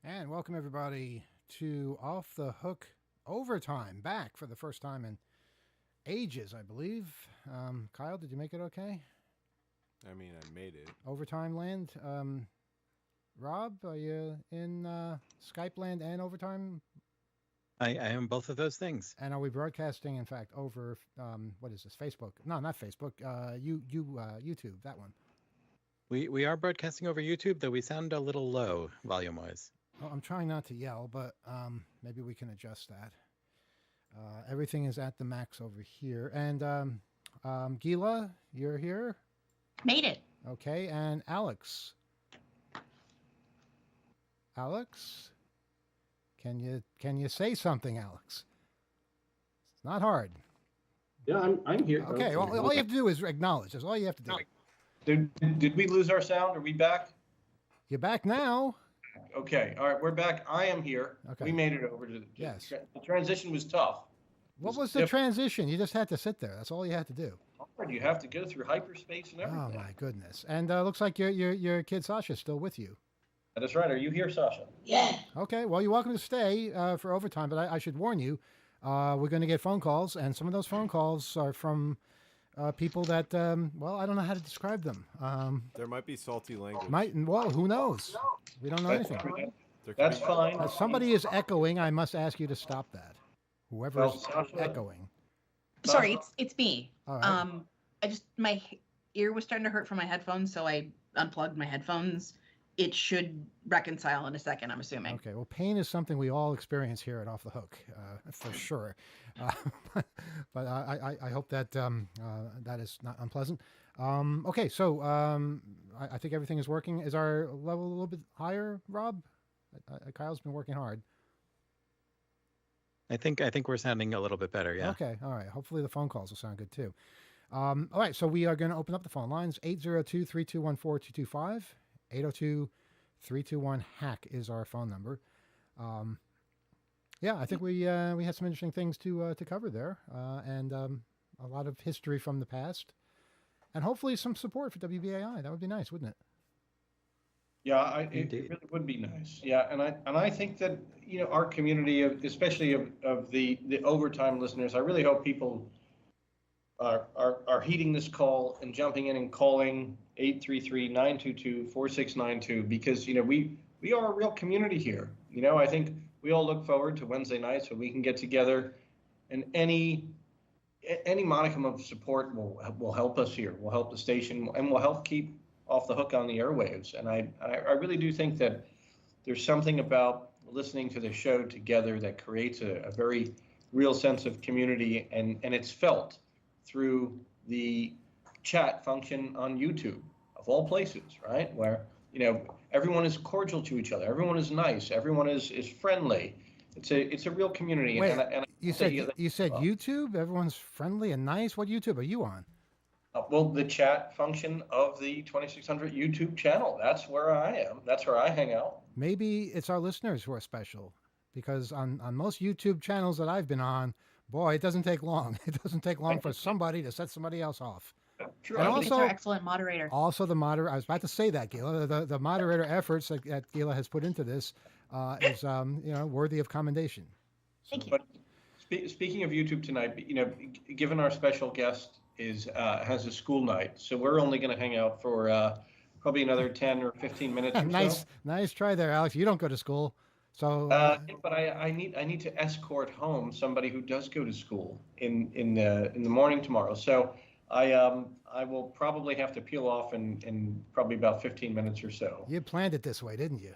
And welcome everybody to Off the Hook Overtime, back for the first time in ages, I believe. Kyle, did you make it okay? I mean, I made it. Overtime land. Rob, are you in Skype land and overtime? I am both of those things. And are we broadcasting, in fact, over what is this? Facebook? No, not Facebook. YouTube. That one. We are broadcasting over YouTube, though we sound a little low volume-wise. Well, I'm trying not to yell, but maybe we can adjust that. Everything is at the max over here. And Gila, you're here? Made it. Okay, and Alex. Alex? Can you say something, Alex? It's not hard. Yeah, I'm here. Okay, well, all you have to do is acknowledge. That's all you have to do. Did we lose our sound? Are we back? You're back now. Okay, all right, we're back. I am here. Okay. We made it over to the. Yes. The transition was tough. What was the transition? You just had to sit there. That's all you had to do. Hard. You have to go through hyperspace and everything. Oh my goodness! And looks like your kid Sasha's still with you. That is right. Are you here, Sasha? Yeah. Okay, well, you're welcome to stay for overtime, but I should warn you, we're going to get phone calls, and some of those phone calls are from people that, well, I don't know how to describe them. There might be salty language. Well, who knows? We don't know anything. There could That's be- fine. Somebody is echoing. I must ask you to stop that. Whoever Well, is Sasha- echoing. Sorry, it's me. All right. I just my ear was starting to hurt from my headphones, so I unplugged my headphones. It should reconcile in a second, I'm assuming. Okay, well, pain is something we all experience here at Off the Hook, for sure. But I hope that that is not unpleasant. Okay, so I think everything is working. Is our level a little bit higher, Rob? Kyle's been working hard. I think we're sounding a little bit better, yeah. Okay, all right. Hopefully the phone calls will sound good too. All right, so we are going to open up the phone lines. 802-321-4225. 802-321-HACK is our phone number. Yeah, I think we had some interesting things to cover there, and a lot of history from the past, and hopefully some support for WBAI. That would be nice, wouldn't it? Yeah, it really would be nice. Yeah, and I think that our community, especially of the overtime listeners, I really hope people are heeding this call and jumping in and calling 833-922-4692 because we are a real community here. I think we all look forward to Wednesday nights when we can get together, and any modicum of support will help us here, will help the station, and will help keep Off the Hook on the airwaves. And I really do think that there's something about listening to the show together that creates a very real sense of community, and it's felt through the chat function on YouTube, of all places, right? Where, everyone is cordial to each other. Everyone is nice. Everyone is friendly. It's a real community. Wait, and you said YouTube? Everyone's friendly and nice? What YouTube are you on? Well, the chat function of the 2600 YouTube channel. That's where I am. That's where I hang out. Maybe it's our listeners who are special, because on most YouTube channels that I've been on, boy, it doesn't take long. It doesn't take long for somebody to set somebody else off. True. And I It's also- our excellent moderator. Also, the moderator, I was about to say that, Gila, the moderator efforts that Gila has put into this is, worthy of commendation. Thank you. But speaking of YouTube tonight, given our special guest has a school night, so we're only going to hang out for probably another 10 or 15 minutes or so. Nice try there, Alex. You don't go to school, so But I need to escort home somebody who does go to school in the morning tomorrow. So I will probably have to peel off in probably about 15 minutes or so. you planned it this way, didn't you?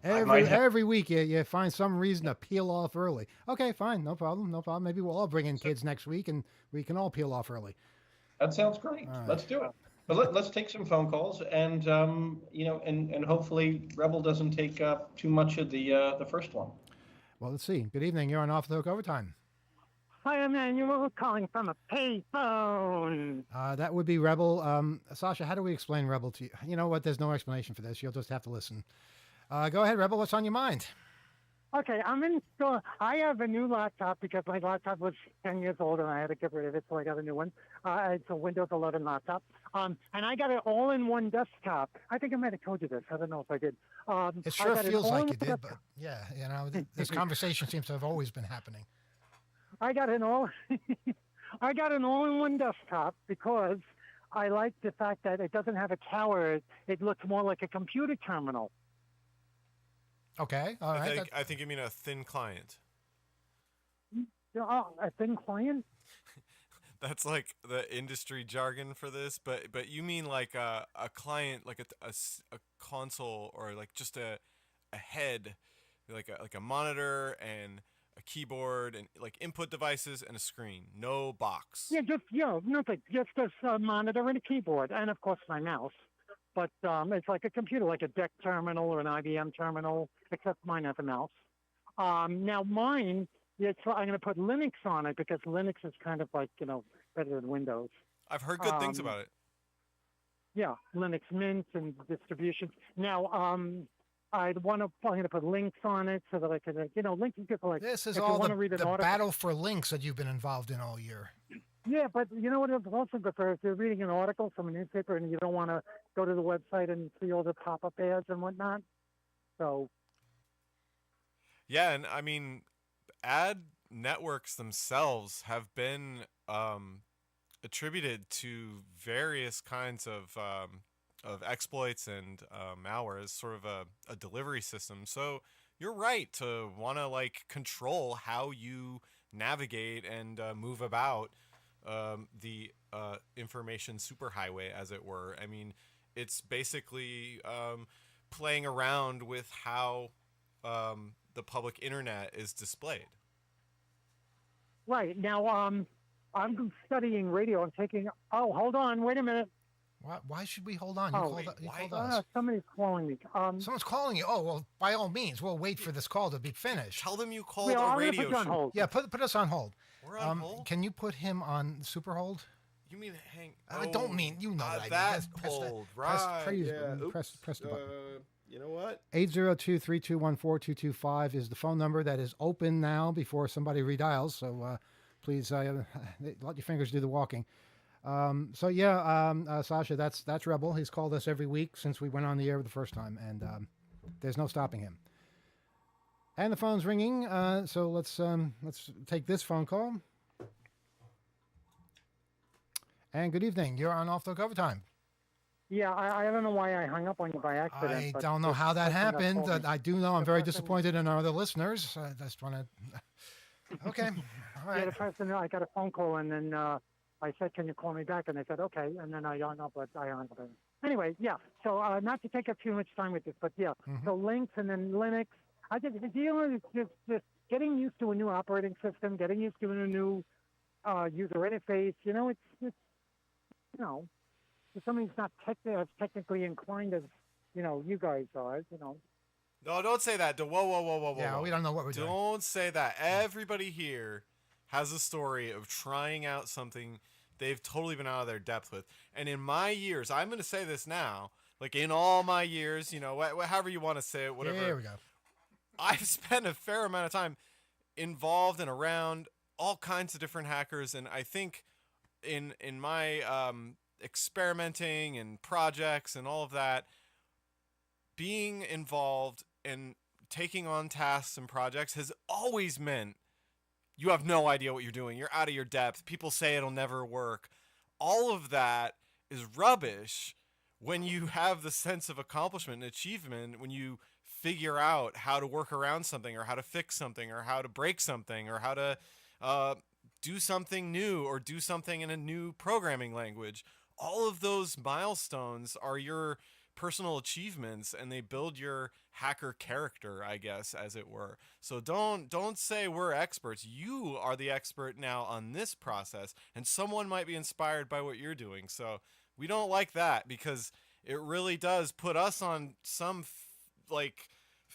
might have- Every week you find some reason to peel off early. Okay, fine, no problem. Maybe we'll all bring in kids next week, and we can all peel off early. That sounds great. All right. Let's do it. But let's take some phone calls, and and hopefully Rebel doesn't take up too much of the first one. Well, let's see. Good evening. You're on Off the Hook Overtime. Hi, Emmanuel, calling from a payphone. That would be Rebel. Sasha, how do we explain Rebel to you? You know what? There's no explanation for this. You'll just have to listen. Go ahead, Rebel. What's on your mind? Okay, I have a new laptop because my laptop was 10 years old and I had to get rid of it, so I got a new one. It's a Windows 11 laptop. And I got it all in one desktop. I think I might have told you this. I don't know if I did. It I sure got feels all like in you one did, desktop. but yeah, this conversation seems to have always been happening. I got an all I got an all-in-one desktop because I like the fact that it doesn't have a tower. It looks more like a computer terminal. Okay, all right. I think you mean a thin client. Oh, a thin client? That's like the industry jargon for this, but you mean like a client, like a console, or like just a head, like a monitor and a keyboard and like input devices and a screen, no box. Yeah, nothing. Just a monitor and a keyboard, and of course my mouse. But it's like a computer, like a DEC terminal or an IBM terminal, except mine has a mouse. Now mine, I'm going to put Linux on it because Linux is kind of like, better than Windows. I've heard good things about it. Yeah, Linux Mint and distributions. Now, I'm going to put links on it so that I can, links is good for like, This is if you all want to read an the article. battle for links that you've been involved in all year. Yeah, but you know what it's also good for? If you're reading an article from a newspaper and you don't want to go to the website and see all the pop-up ads and whatnot. So. Yeah, and I mean, ad networks themselves have been attributed to various kinds of exploits and malware as sort of a delivery system. So you're right to want to like control how you navigate and move about the information superhighway, as it were. I mean, it's basically playing around with how the public internet is displayed. Right. Now, I'm studying radio. I'm taking. Oh, hold on. Wait a minute. Why should we hold on? You called us. Somebody's calling me. Someone's calling you. Oh, well, by all means, we'll wait for this call to be finished. Tell them you called I'm a gonna radio put you on show. hold. Yeah, put us on hold. We're on hold? Can you put him on super hold? You mean hang? I don't mean, you know what I mean. that Just press the- hold, press- right? praise- Yeah. press the button. You know what? 802-321-4225 is the phone number that is open now before somebody redials. So please let your fingers do the walking. Sasha, that's Rebel. He's called us every week since we went on the air the first time, and there's no stopping him. And the phone's ringing. So let's take this phone call. And good evening. You're on Off the Hook Overtime. Yeah, I don't know why I hung up on you by accident. I but don't know the how that person happened. called me- I do know I'm the very person- disappointed in our other listeners. I just want to. Okay. All Yeah, right. the person, I got a phone call and then I said, can you call me back? And they said, okay. And then I hung up, but I hung up. Anyway, yeah. So not to take up too much time with this, but yeah. Mhm. So links and then Linux. I just, just getting used to a new operating system, getting used to a new user interface. If somebody's not as technically inclined as, you guys are, No, don't say that. Whoa. Yeah, we don't know what we're doing. Don't say that. Everybody here has a story of trying out something they've totally been out of their depth with. And in my years, I'm going to say this now, like in all my years, however you want to say it, whatever. There we go. I've spent a fair amount of time involved and around all kinds of different hackers, and I think in my experimenting and projects and all of that, being involved and taking on tasks and projects has always meant you have no idea what you're doing. You're out of your depth. People say it'll never work. All of that is rubbish when you have the sense of accomplishment and achievement, when you figure out how to work around something or how to fix something or how to break something or how to do something new or do something in a new programming language. All of those milestones are your personal achievements, and they build your hacker character, I guess, as it were. So don't say we're experts. You are the expert now on this process, and someone might be inspired by what you're doing. So we don't like that because it really does put us on some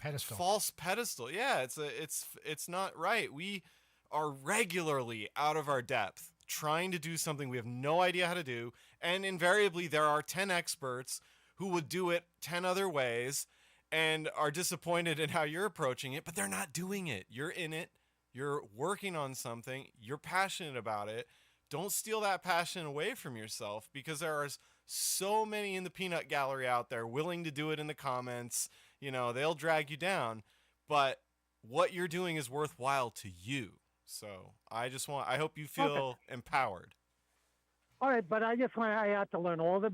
Pedestal. false pedestal. Yeah, it's not right. We are regularly out of our depth trying to do something we have no idea how to do, and invariably there are 10 experts who would do it 10 other ways, and are disappointed in how you're approaching it, but they're not doing it. You're in it. You're working on something. You're passionate about it. Don't steal that passion away from yourself, because there are so many in the peanut gallery out there willing to do it in the comments. You know, they'll drag you down, but what you're doing is worthwhile to you. So I hope you feel empowered. All right, but I had to learn all the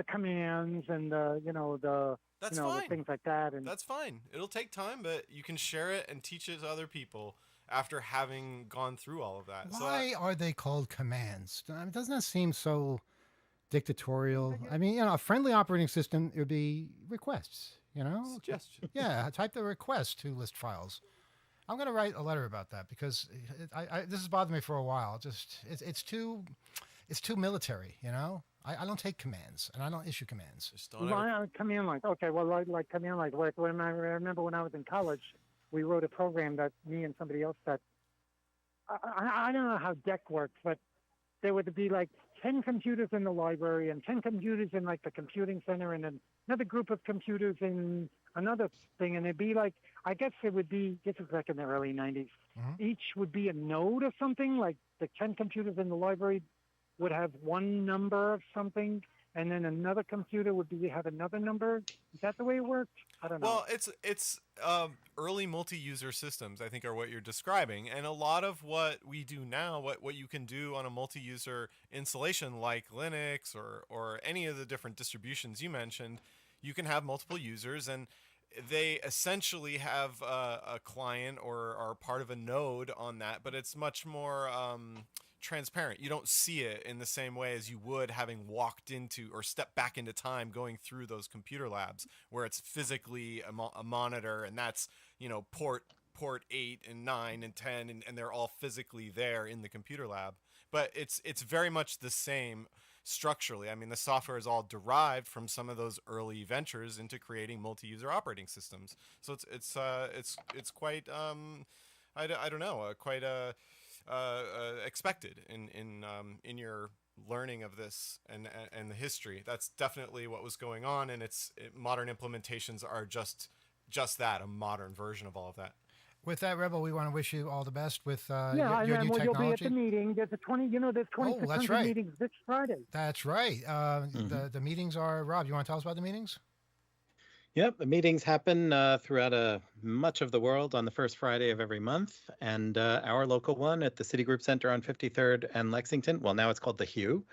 commands and the That's the fine. things like that. And That's fine. It'll take time, but you can share it and teach it to other people after having gone through all of that. Why are they called commands? I mean, doesn't that seem so dictatorial? I mean, a friendly operating system would be requests, Suggestion. Yeah, type the request to list files. I'm going to write a letter about that, because this has bothered me for a while. It's too military, I don't take commands, and I don't issue commands. Just don't ever... command lines. Okay, well, like command lines. Like when I remember when I was in college, we wrote a program that me and somebody else that I don't know how DEC works, but there would be like 10 computers in the library and 10 computers in like the computing center, and then another group of computers in another thing, and it'd be like, I guess it would be, this is like in the early 90s. Mhm. Each would be a node of something, like the 10 computers in the library would have one number of something, and then another computer would have another number. Is that the way it worked? I don't know. Well, it's early multi-user systems, I think, are what you're describing, and a lot of what we do now, what you can do on a multi-user installation like Linux or any of the different distributions you mentioned, you can have multiple users, and they essentially have a client or are part of a node on that, but it's much more transparent. You don't see it in the same way as you would having walked into or stepped back into time going through those computer labs, where it's physically a monitor, and that's port 8 and 9 and 10, and they're all physically there in the computer lab. But it's very much the same structurally. I mean, the software is all derived from some of those early ventures into creating multi-user operating systems. So it's quite I don't know, quite expected in your learning of this and the history. That's definitely what was going on, and modern implementations are just that, a modern version of all of that. With that, Rebel, we want to wish you all the best with yeah, your and new then you'll be at technology. the meeting. There's there's 2,600 right. meetings this Friday. That's right. The meetings are, Rob, you want to tell us about the meetings? Yep, the meetings happen throughout much of the world on the first Friday of every month, and our local one at the Citigroup Center on 53rd and Lexington, well, now it's called the Hugh,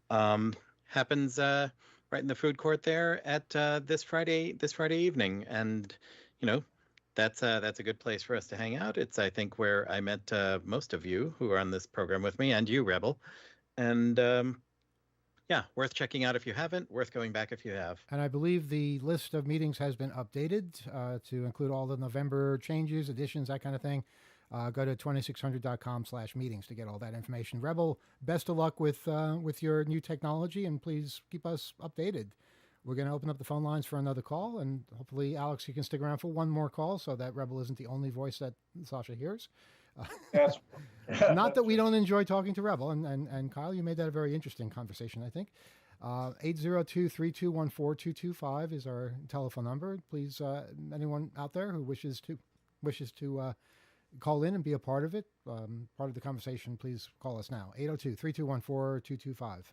happens right in the food court there at this Friday evening, and that's a good place for us to hang out. It's, I think, where I met most of you who are on this program with me, and you, Rebel, and yeah, worth checking out if you haven't, worth going back if you have. And I believe the list of meetings has been updated to include all the November changes, additions, that kind of thing. Go to 2600.com/meetings to get all that information. Rebel, best of luck with your new technology, and please keep us updated. We're going to open up the phone lines for another call, and hopefully, Alex, you can stick around for one more call so that Rebel isn't the only voice that Sasha hears. Yes. Not that we don't enjoy talking to Rebel, and Kyle, you made that a very interesting conversation, I think. 802-3214-225 is our telephone number. Please, anyone out there who wishes to call in and be a part of it, part of the conversation, please call us now. 802-3214-225.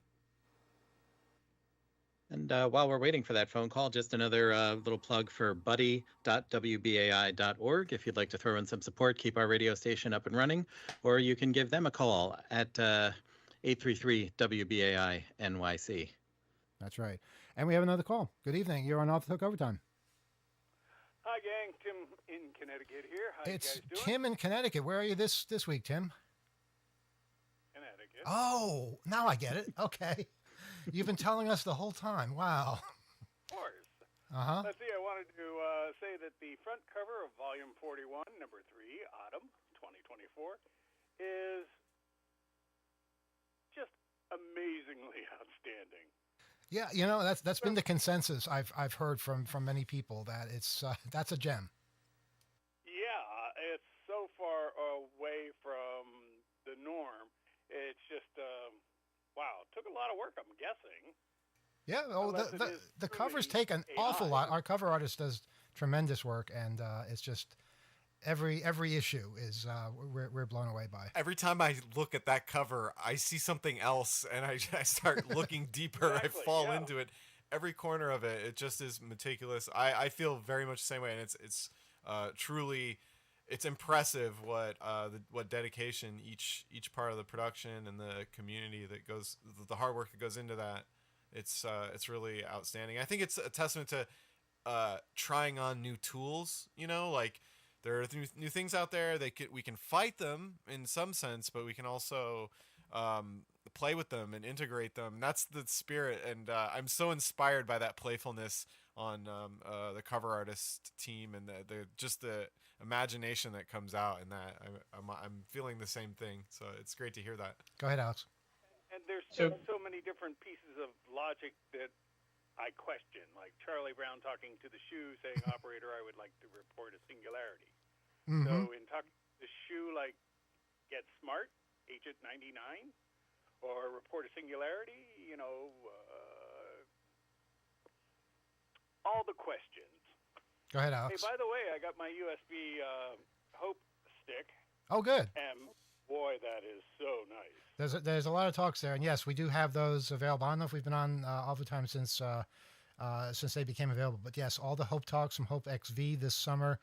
And while we're waiting for that phone call, just another little plug for buddy.wbai.org. If you'd like to throw in some support, keep our radio station up and running, or you can give them a call at 833-WBAI-NYC. That's right. And we have another call. Good evening. You're on Off the Hook Overtime. Hi, gang. Tim in Connecticut here. How It's you guys doing? Tim in Connecticut. Where are you this week, Tim? Connecticut. Oh, now I get it. Okay. You've been telling us the whole time. Wow. Of course. Uh-huh. Let's see, I wanted to say that the front cover of Volume 41, Number 3, Autumn 2024, is just amazingly outstanding. Yeah, that's been the consensus I've heard from many people, that it's that's a gem. Yeah, it's so far away from the norm. It's just, wow, it took a lot of work, I'm guessing. Yeah, Unless it is the covers truly take an awful AI. lot. Our cover artist does tremendous work, and it's just every issue is we're blown away by. Every time I look at that cover, I see something else, and I start looking deeper. Exactly, I fall yeah. into it. Every corner of it, it just is meticulous. I feel very much the same way, and it's truly, it's impressive what dedication each part of the production and the community that goes, the hard work that goes into that. It's really outstanding. I think it's a testament to trying on new tools. You know, like there are new things out there. We can fight them in some sense, but we can also play with them and integrate them. That's the spirit, and I'm so inspired by that playfulness on the cover artist team and the just the imagination that comes out in that. I'm feeling the same thing, so it's great to hear that. Go ahead, Alex. And there's So- so many different pieces of logic that I question, like Charlie Brown talking to the shoe saying, "Operator, I would like to report a singularity." Mhm. So in talking to the shoe, like, get smart, Agent 99, or report a singularity, all the questions. Go ahead, Hey, Alex. by the way, I got my USB Hope stick, Oh, good. and boy, that is so nice. There's a lot of talks there, and yes, we do have those available. I don't know if we've been on all the time since they became available, but yes, all the Hope Talks from Hope XV this summer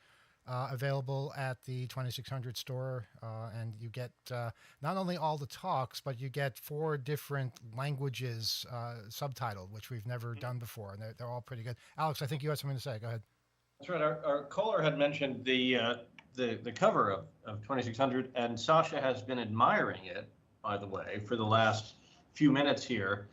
available at the 2600 store, and you get not only all the talks, but you get 4 different languages subtitled, which we've never done before, and they're all pretty good. Alex, I think you had something to say. Go ahead. That's right. Our caller had mentioned the cover of 2600, and Sasha has been admiring it, by the way, for the last few minutes here,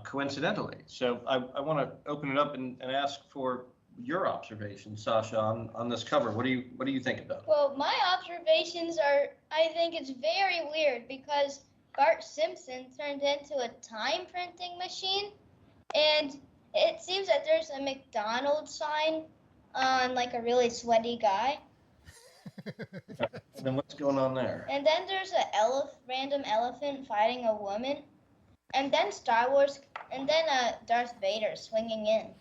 coincidentally. So I want to open it up and ask for your observations, Sasha, on this cover. What do you think about it? Well, my observations are, I think it's very weird because Bart Simpson turned into a time printing machine, and it seems that there's a McDonald's sign on like a really sweaty guy, And then what's going on there? and then there's a random elephant fighting a woman, and then Star Wars, and then Darth Vader swinging in.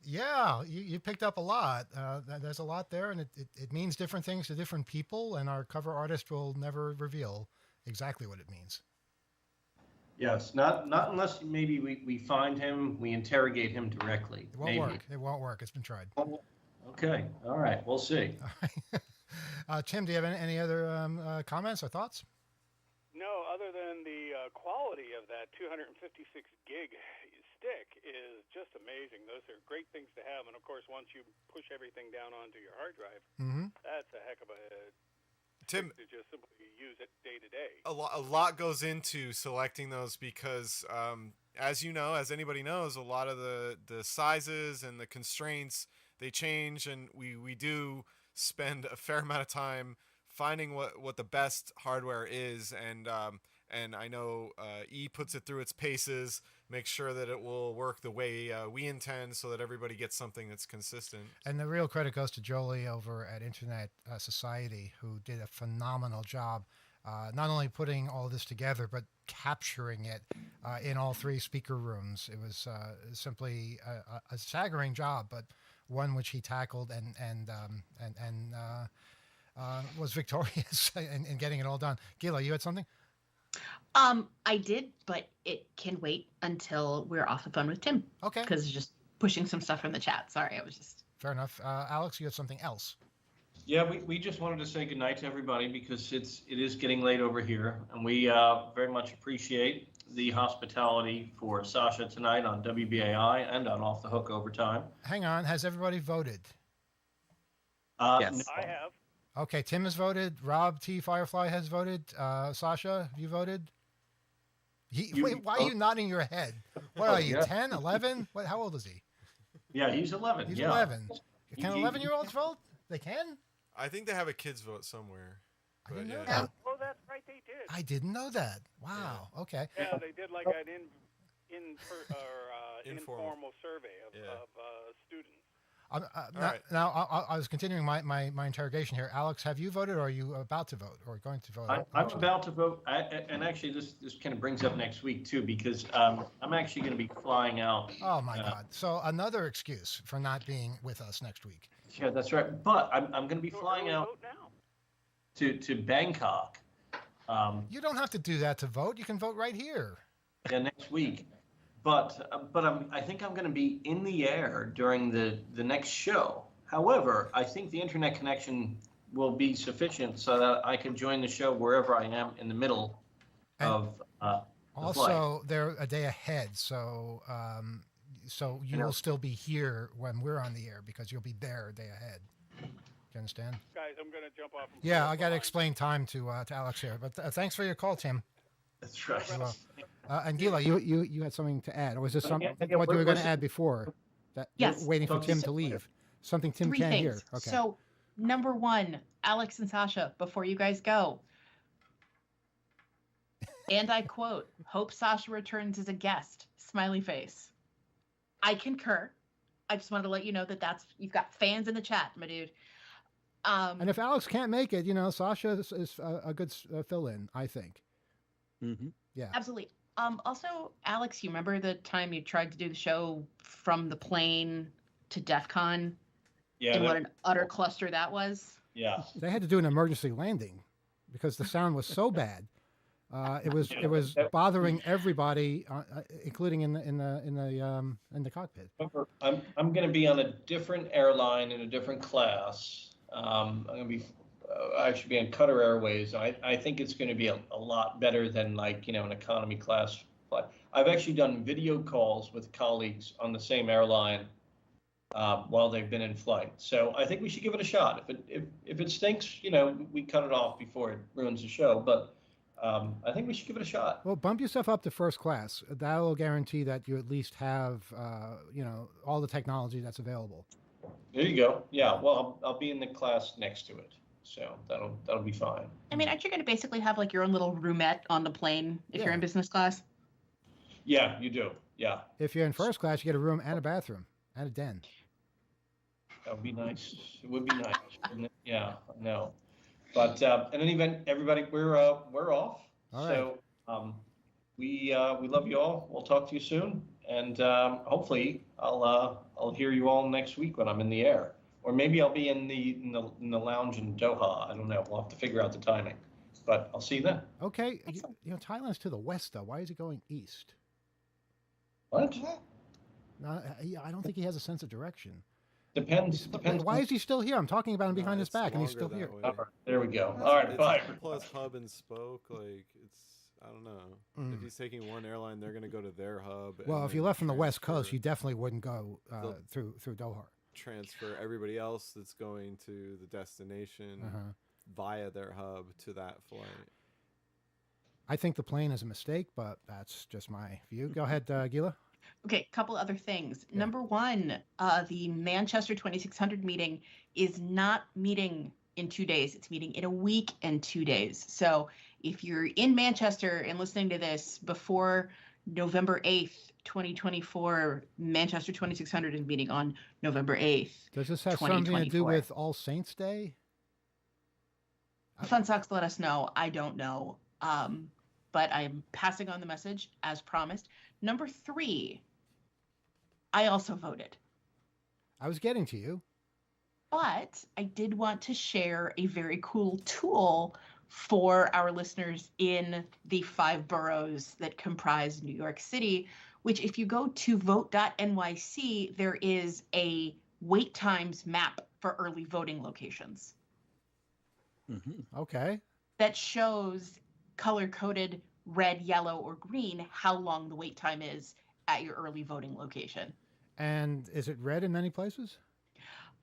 Yeah, you picked up a lot. There's a lot there, and it means different things to different people, and our cover artist will never reveal exactly what it means. Yes, not unless maybe we find him, we interrogate him directly. It won't maybe. work. It won't work. It's been tried. Okay, all right, we'll see. Tim, do you have any other comments or thoughts? No, other than the quality of that 256 gig stick is just amazing. Those are great things to have, and of course, once you push everything down onto your hard drive, that's a heck of a Tim, to just simply use it day to day. a lot goes into selecting those because, as you know, as anybody knows, a lot of the sizes and the constraints, they change, and we do spend a fair amount of time finding what the best hardware is, and I know E puts it through its paces, makes sure that it will work the way we intend, so that everybody gets something that's consistent. And the real credit goes to Jolie over at Internet Society, who did a phenomenal job, not only putting all this together, but capturing it in all 3 speaker rooms. It was simply a staggering job, but one which he tackled and was victorious in getting it all done. Gila, you had something? I did, but it can wait until we're off the phone with Tim Okay, because it's just pushing some stuff from the chat. Sorry, I was just. fair enough. Alex, you had something else? Yeah, we just wanted to say goodnight to everybody because it is getting late over here, and we very much appreciate the hospitality for Sasha tonight on WBAI and on Off the Hook Overtime. Hang on, has everybody voted? Yes. No. I have. Okay, Tim has voted. Rob T. Firefly has voted. Sasha, have you voted? Wait, why are you nodding your head? What are you, Yeah. 10, 11? How old is he? Yeah, he's 11. He's yeah. 11. Can He- 11-year-olds vote? They can? I think they have a kids vote somewhere. I didn't But, know yeah. that. Oh, that's right, they did. I didn't know that. Wow. Okay. Yeah, they did like an informal survey Informal. of Yeah. students. All right. Now I was continuing my interrogation here. Alex, have you voted, or are you about to vote, or going to vote? I'm about to vote, and actually, this kind of brings up next week too, because I'm actually going to be flying out. Oh my God! So another excuse for not being with us next week. Yeah, that's right. But I'm going to be Go flying early out vote now. to Bangkok. You don't have to do that to vote. You can vote right here. Yeah, next week. But I think I'm going to be in the air during the next show. However, I think the internet connection will be sufficient so that I can join the show wherever I am in the middle And of the flight. Also, they're a day ahead, so you know. will still be here when we're on the air because you'll be there a day ahead. Do you understand? Guys, I'm going to jump off. and Yeah, close I the got to line. explain time to Alex here, but thanks for your call, Tim. That's right. You're welcome. And Gila, you had something to add, or was this something yeah, what you were going to listen- add before? That Yes. you're waiting for Talk to Tim you to later. leave. Something Tim 3 can't things. hear. Okay. So, number one, Alex and Sasha, before you guys go, and I quote, "Hope Sasha returns as a guest." Smiley face. I concur. I just wanted to let you know that you've got fans in the chat, my dude. And if Alex can't make it, Sasha is a good fill-in, I think. Mm-hmm. Yeah. Absolutely. Also, Alex, you remember the time you tried to do the show from the plane to DEF CON Yeah. and what an utter cluster that was? yeah. They had to do an emergency landing because the sound was so bad. It was bothering everybody, including in the cockpit. I'm going to be on a different airline in a different class. I'm going to be I should be on Qatar Airways. I think it's going to be a lot better than an economy class flight. I've actually done video calls with colleagues on the same airline while they've been in flight. So I think we should give it a shot. If it stinks, we cut it off before it ruins the show. But I think we should give it a shot. Well, bump yourself up to first class. That'll guarantee that you at least have all the technology that's available. There you go. Yeah. Well, I'll be in the class next to it. So that'll be fine. I mean, aren't you going to basically have like your own little roomette on the plane if you're in business class? Yeah, you do. Yeah. If you're in first class, you get a room and a bathroom and a den. That would be nice. It would be nice. Wouldn't it? Yeah, no. But in any event, everybody, we're off. All so we love you all. We'll talk to you soon, and hopefully I'll hear you all next week when I'm in the air, or maybe I'll be in the lounge in Doha. I don't know. We'll have to figure out the timing, but I'll see you then. Okay. Excellent. Thailand's to the west, though. Why is he going east? What? No, I don't think he has a sense of direction. Depends. Why is he still here? I'm talking about him behind his it's back, and he's still longer here. that way. All right, there we go. All right, It's bye. plus hub and spoke. Like I don't know. If he's taking one airline, they're gonna go to their hub. and Well, if you then left from the west coast, transfer- you definitely wouldn't go They'll- through Doha. transfer everybody else that's going to the destination Uh-huh. via their hub to that flight. I think the plane is a mistake, but that's just my view. Go ahead, Gila. Okay, couple other things. Yeah. Number one, the Manchester 2600 meeting is not meeting in 2 days. It's meeting in a week and 2 days. So if you're in Manchester and listening to this before November 8th, 2024, Manchester 2600 is meeting on November 8th. Does this have something to do 2024. with All Saints Day? Fun Socks let us know. I don't know. But I'm passing on the message as promised. Number 3, I also voted. I was getting to you. But I did want to share a very cool tool for our listeners in the 5 boroughs that comprise New York City, which if you go to vote.nyc, there is a wait times map for early voting locations Mm-hmm. Okay. that shows color-coded red, yellow, or green how long the wait time is at your early voting location. And is it red in many places?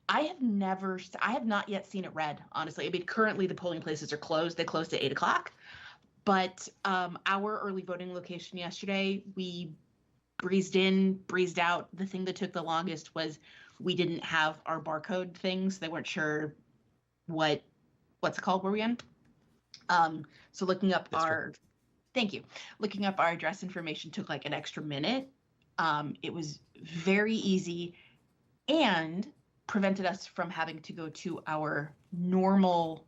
I have not yet seen it red, honestly. I mean, currently the polling places are closed. They closed at 8 o'clock. But our early voting location yesterday, we breezed in, breezed out. The thing that took the longest was we didn't have our barcode things. They weren't sure what's it called, were we in? So looking up looking up our address information took like an extra minute. It was very easy. And prevented us from having to go to our normal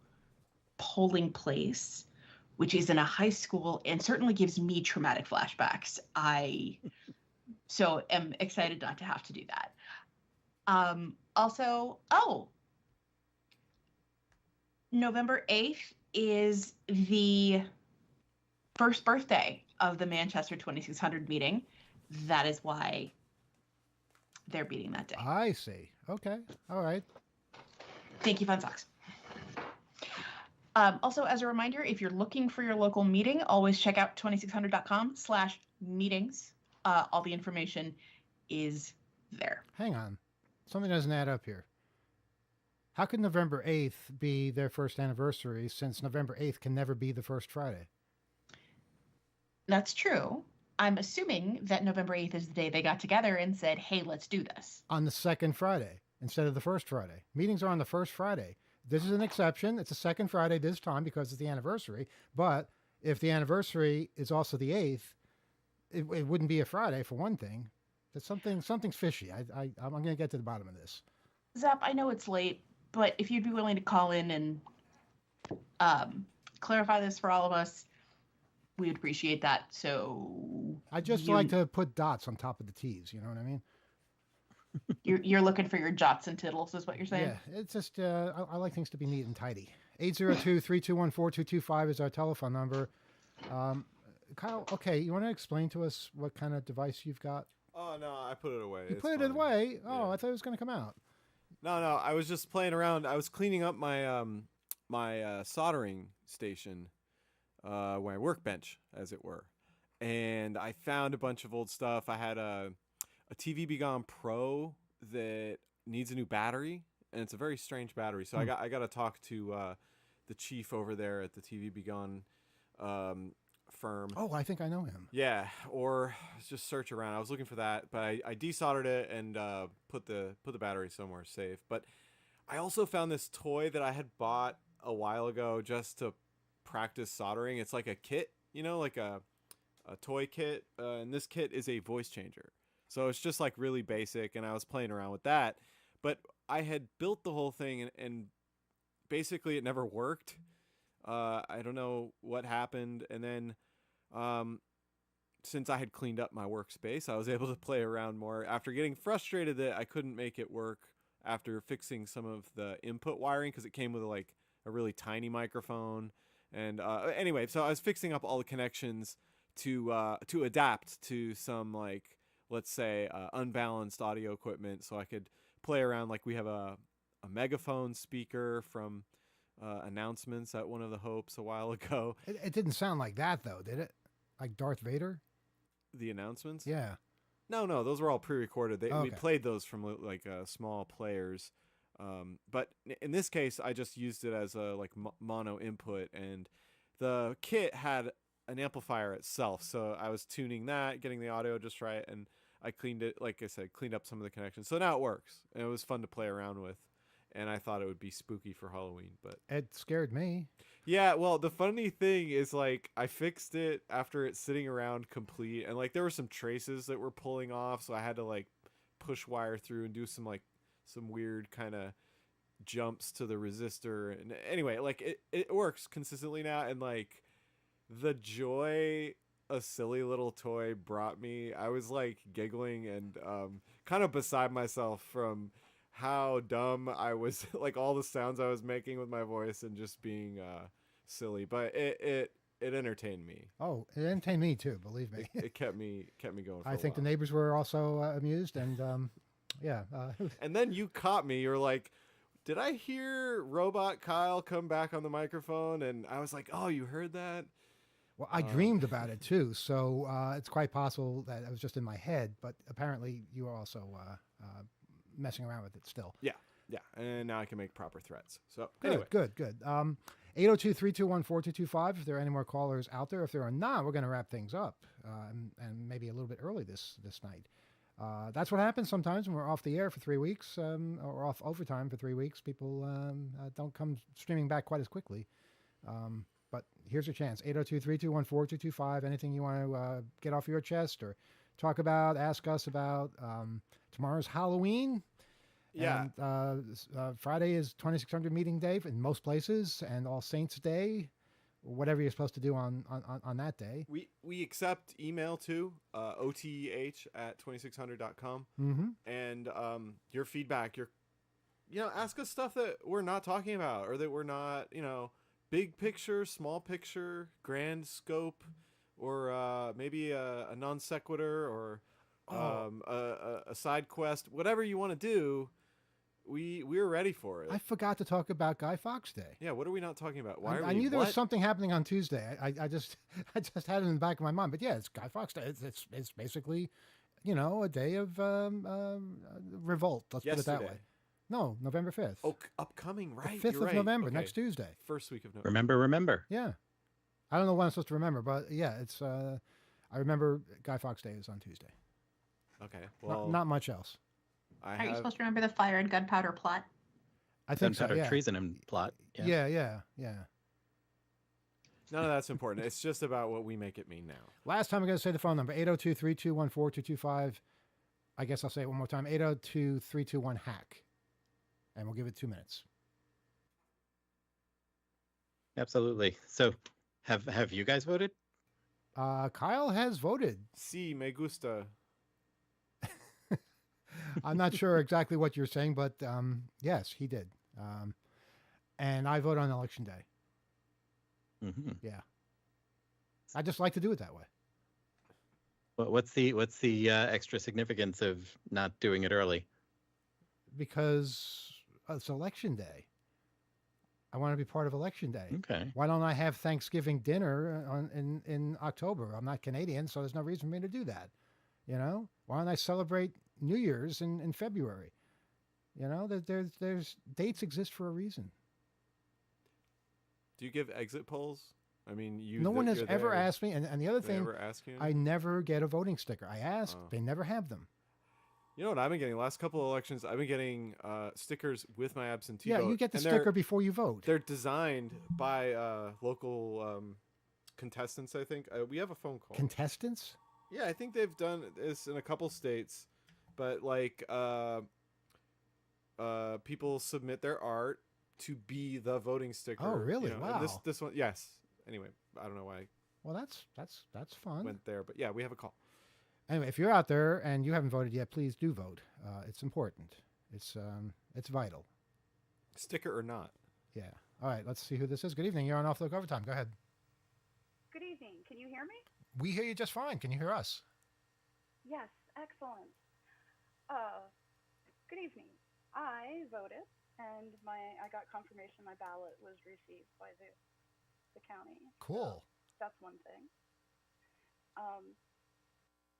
polling place, which is in a high school, and certainly gives me traumatic flashbacks. I so am excited not to have to do that. Also, November 8th is the first birthday of the Manchester 2600 meeting. That is why they're meeting that day. I see. Okay. All right. Thank you, Fun Socks. Also, as a reminder, if you're looking for your local meeting, always check out 2600.com/meetings. All the information is there. Hang on. Something doesn't add up here. How could November 8th be their first anniversary since November 8th can never be the first Friday? That's true. I'm assuming that November 8th is the day they got together and said, hey, let's do this. On the second Friday instead of the first Friday. Meetings are on the first Friday. This is an exception. It's the second Friday this time because it's the anniversary. But if the anniversary is also the 8th, it wouldn't be a Friday for one thing. There's something's fishy. I'm going to get to the bottom of this. Zap, I know it's late, but if you'd be willing to call in and clarify this for all of us, we would appreciate that. So I just like to put dots on top of the T's. You know what I mean? You're looking for your jots and tittles, is what you're saying? Yeah, it's just I like things to be neat and tidy. 802-321-4225 is our telephone number. Kyle, okay, you want to explain to us what kind of device you've got? Oh no, I put it away. You It's put it fine. away? Oh, Yeah. I thought it was going to come out. No, I was just playing around. I was cleaning up my my soldering station, my workbench, as it were, and I found a bunch of old stuff. I had a TV Begone Pro that needs a new battery, and it's a very strange battery. So I got to talk to the chief over there at the TV Begone firm. Oh, I think I know him. Yeah, or just search around. I was looking for that, but I desoldered it and put the battery somewhere safe. But I also found this toy that I had bought a while ago just to practice soldering. It's like a kit, like a toy kit, and this kit is a voice changer. So it's just like really basic, and I was playing around with that. But I had built the whole thing, and basically it never worked. I don't know what happened, and then since I had cleaned up my workspace, I was able to play around more after getting frustrated that I couldn't make it work after fixing some of the input wiring, because it came with like a really tiny microphone. And anyway, so I was fixing up all the connections to adapt to some, like, let's say unbalanced audio equipment, so I could play around. Like, we have a megaphone speaker from announcements at one of the Hopes a while ago. It didn't sound like that, though, did it? Like Darth Vader? The announcements? Yeah. No, those were all pre-recorded. We Okay. played those from like small players. But in this case, I just used it as a like mono input, and the kit had an amplifier itself. So I was tuning that, getting the audio just right, and I cleaned it, like I said, cleaned up some of the connections. So now it works, and it was fun to play around with. And I thought it would be spooky for Halloween, but It scared me. yeah, well, the funny thing is, like, I fixed it after it's sitting around complete, and like there were some traces that were pulling off, so I had to like push wire through and do some weird kind of jumps to the resistor. And anyway, like it works consistently now, and like the joy a silly little toy brought me, I was like giggling and kind of beside myself from how dumb I was, like all the sounds I was making with my voice and just being silly. But it entertained me. Oh, it entertained me too, believe me. It kept me going for I a think the while. neighbors were also amused, and yeah. And then you caught me. You're like, did I hear Robot Kyle come back on the microphone? And I was like, oh, you heard that? Well, I dreamed about it too, so it's quite possible that it was just in my head, but apparently you are also messing around with it still. Yeah. And now I can make proper threats. So Good, anyway, good. 802-321-4225. If there are any more callers out there. If there are not, we're going to wrap things up, and maybe a little bit early this night. That's what happens sometimes when we're off the air for 3 weeks, or off overtime for 3 weeks. People don't come streaming back quite as quickly. But here's your chance. 802-321-4225. Anything you want to get off your chest or talk about, ask us about. Tomorrow's Halloween. Yeah. And Friday is 2600 meeting day in most places, and All Saints Day, whatever you're supposed to do on that day. We accept email too, oteh@2600.com. Mm-hmm. And your feedback, ask us stuff that we're not talking about or that we're not, big picture, small picture, grand scope, or maybe a non sequitur or a side quest, whatever you want to do. We're ready for it. I forgot to talk about Guy Fawkes Day. Yeah, what are we not talking about? Why I knew there was something happening on Tuesday. I just had it in the back of my mind. But yeah, it's Guy Fawkes Day. It's basically, a day of revolt. Let's put it that way. No, November 5th. Oh, upcoming, right? The 5th You're of right. November, Okay. next Tuesday. First week of November. Remember. Yeah. I don't know what I'm supposed to remember, but yeah, it's. I remember Guy Fawkes Day is on Tuesday. Okay. Well, Not much else. Are you supposed to remember the fire and gunpowder plot? I think so. Gunpowder Yeah. treason and plot. Yeah. None of that's important. It's just about what we make it mean now. Last time I'm going to say the phone number 802-321-4225. I guess I'll say it one more time 802-321-HACK. And we'll give it 2 minutes. Absolutely. So, have you guys voted? Kyle has voted. Sí, me gusta. I'm not sure exactly what you're saying, but yes, he did. And I vote on election day. Mm-hmm. Yeah. I just like to do it that way. What's the extra significance of not doing it early? Because it's election day. I want to be part of election day. Okay. Why don't I have Thanksgiving dinner in October? I'm not Canadian, so there's no reason for me to do that. Why don't I celebrate New Year's in February? There's dates exist for a reason. Do you give exit polls? I mean, No one has ever asked me. And the other Did they thing, ever ask you? I never get a voting sticker. I asked, Oh. they never have them. You know what I've been getting? Last couple of elections, I've been getting stickers with my absentee Yeah, vote. you get the and sticker before you vote. They're designed by local contestants, I think. We have a phone call. Contestants? Yeah, I think they've done this in a couple states, but people submit their art to be the voting sticker. Oh, really? And Wow. This one, yes. Anyway, I don't know why I Well, that's fun. went there, but yeah, we have a call. Anyway, if you're out there and you haven't voted yet, please do vote. It's important. It's vital. Sticker or not. Yeah. All right. Let's see who this is. Good evening. You're on Off the Hook Overtime. Go ahead. Good evening. Can you hear me? We hear you just fine. Can you hear us? Yes, excellent. Good evening. I voted, and I got confirmation my ballot was received by the county. Cool. So that's one thing.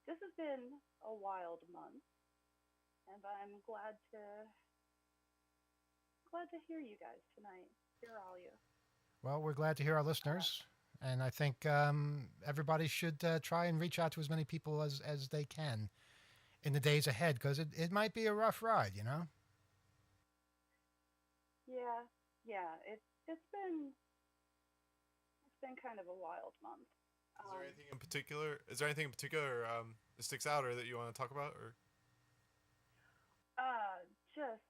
This has been a wild month, and I'm glad to hear you guys tonight. Hear all you. Well, we're glad to hear our listeners. And I think everybody should try and reach out to as many people as they can in the days ahead, because it might be a rough ride, Yeah. It's been kind of a wild month. Is there anything in particular? That sticks out, or that you want to talk about, or? Just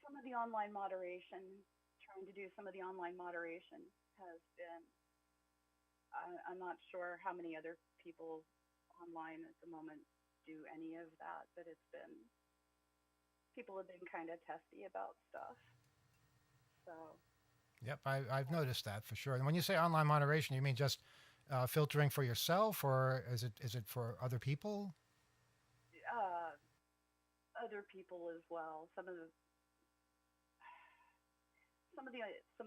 some of the online moderation. Trying to do some of the online moderation has been. I'm not sure how many other people online at the moment do any of that, but people have been kind of testy about stuff. So. Yep, I've noticed that for sure. And when you say online moderation, you mean just filtering for yourself, or is it for other people? Other people as well. Some of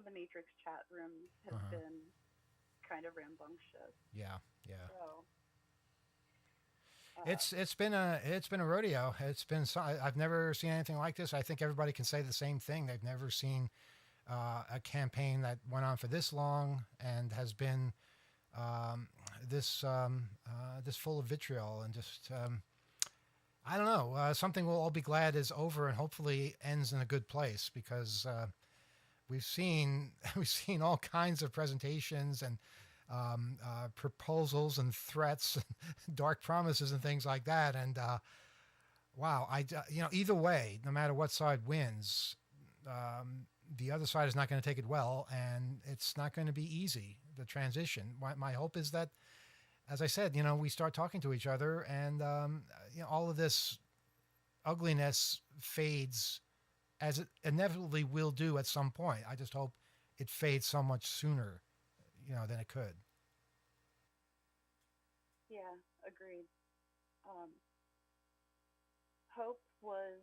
the Matrix chat rooms have been kind of rambunctious. Yeah. So, It's been a rodeo. I've never seen anything like this. I think everybody can say the same thing. They've never seen a campaign that went on for this long and has been this full of vitriol and just I don't know. Something we'll all be glad is over and hopefully ends in a good place, because we've seen all kinds of presentations and proposals and threats and dark promises and things like that. And wow, either way, no matter what side wins, the other side is not going to take it well, and it's not going to be easy, the transition. My hope is that, as I said, we start talking to each other, and all of this ugliness fades, as it inevitably will do at some point. I just hope it fades so much sooner, than it could. Yeah, agreed. Hope was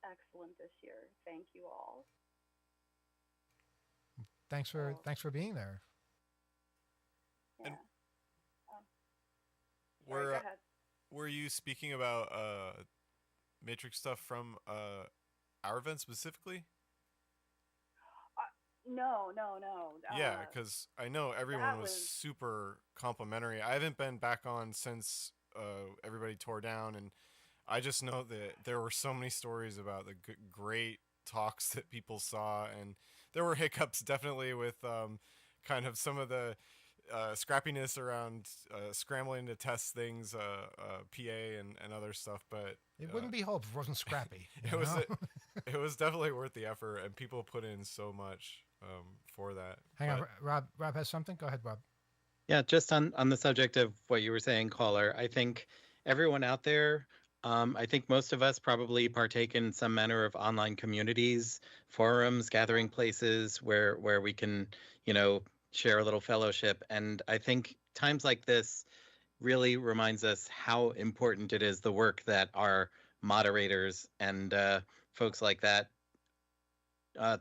excellent this year. Thank you all. Thanks for being there. Yeah. And Sorry, go ahead. were you speaking about Matrix stuff from our event specifically? No. Yeah, because I know everyone was was- super complimentary. I haven't been back on since everybody tore down, and I just know that there were so many stories about the great talks that people saw, and there were hiccups definitely with kind of some of the scrappiness around scrambling to test things, PA and other stuff, but It wouldn't be hope if it wasn't scrappy. it was definitely worth the effort, and people put in so much for that. Hang on, But- Rob has something. Go ahead, Rob. Yeah, just on the subject of what you were saying, caller, I think everyone out there, I think most of us probably partake in some manner of online communities, forums, gathering places where we can, share a little fellowship. And I think times like this really reminds us how important it is, the work that our moderators and folks like that,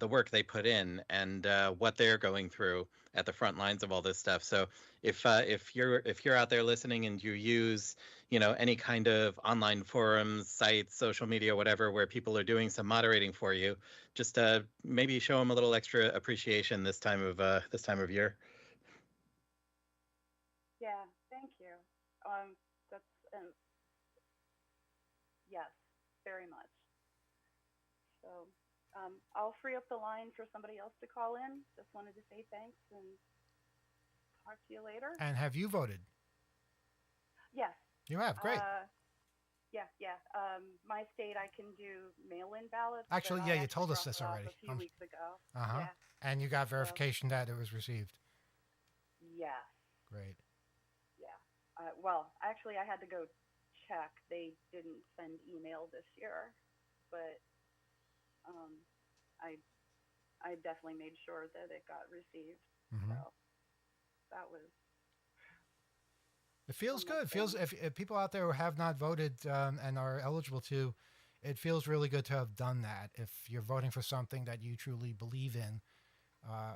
the work they put in, and what they're going through at the front lines of all this stuff. So if you're out there listening and you use any kind of online forums, sites, social media, whatever, where people are doing some moderating for you, just maybe show them a little extra appreciation this time of year. Yeah, thank you. That's yes, very much. So I'll free up the line for somebody else to call in. Just wanted to say thanks and talk to you later. And have you voted? Yes. You have. Great. Yeah. My state, I can do mail-in ballots. Actually, but yeah, I you told us dropped this it off already. a few weeks ago. Uh-huh. Yeah. And you got verification that it was received. Yes. Great. Yeah. Well, actually, I had to go check. They didn't send email this year, but I definitely made sure that it got received. Mhm. So that was. It feels One good. less Feels thing. if people out there who have not voted and are eligible to, it feels really good to have done that. If you're voting for something that you truly believe in,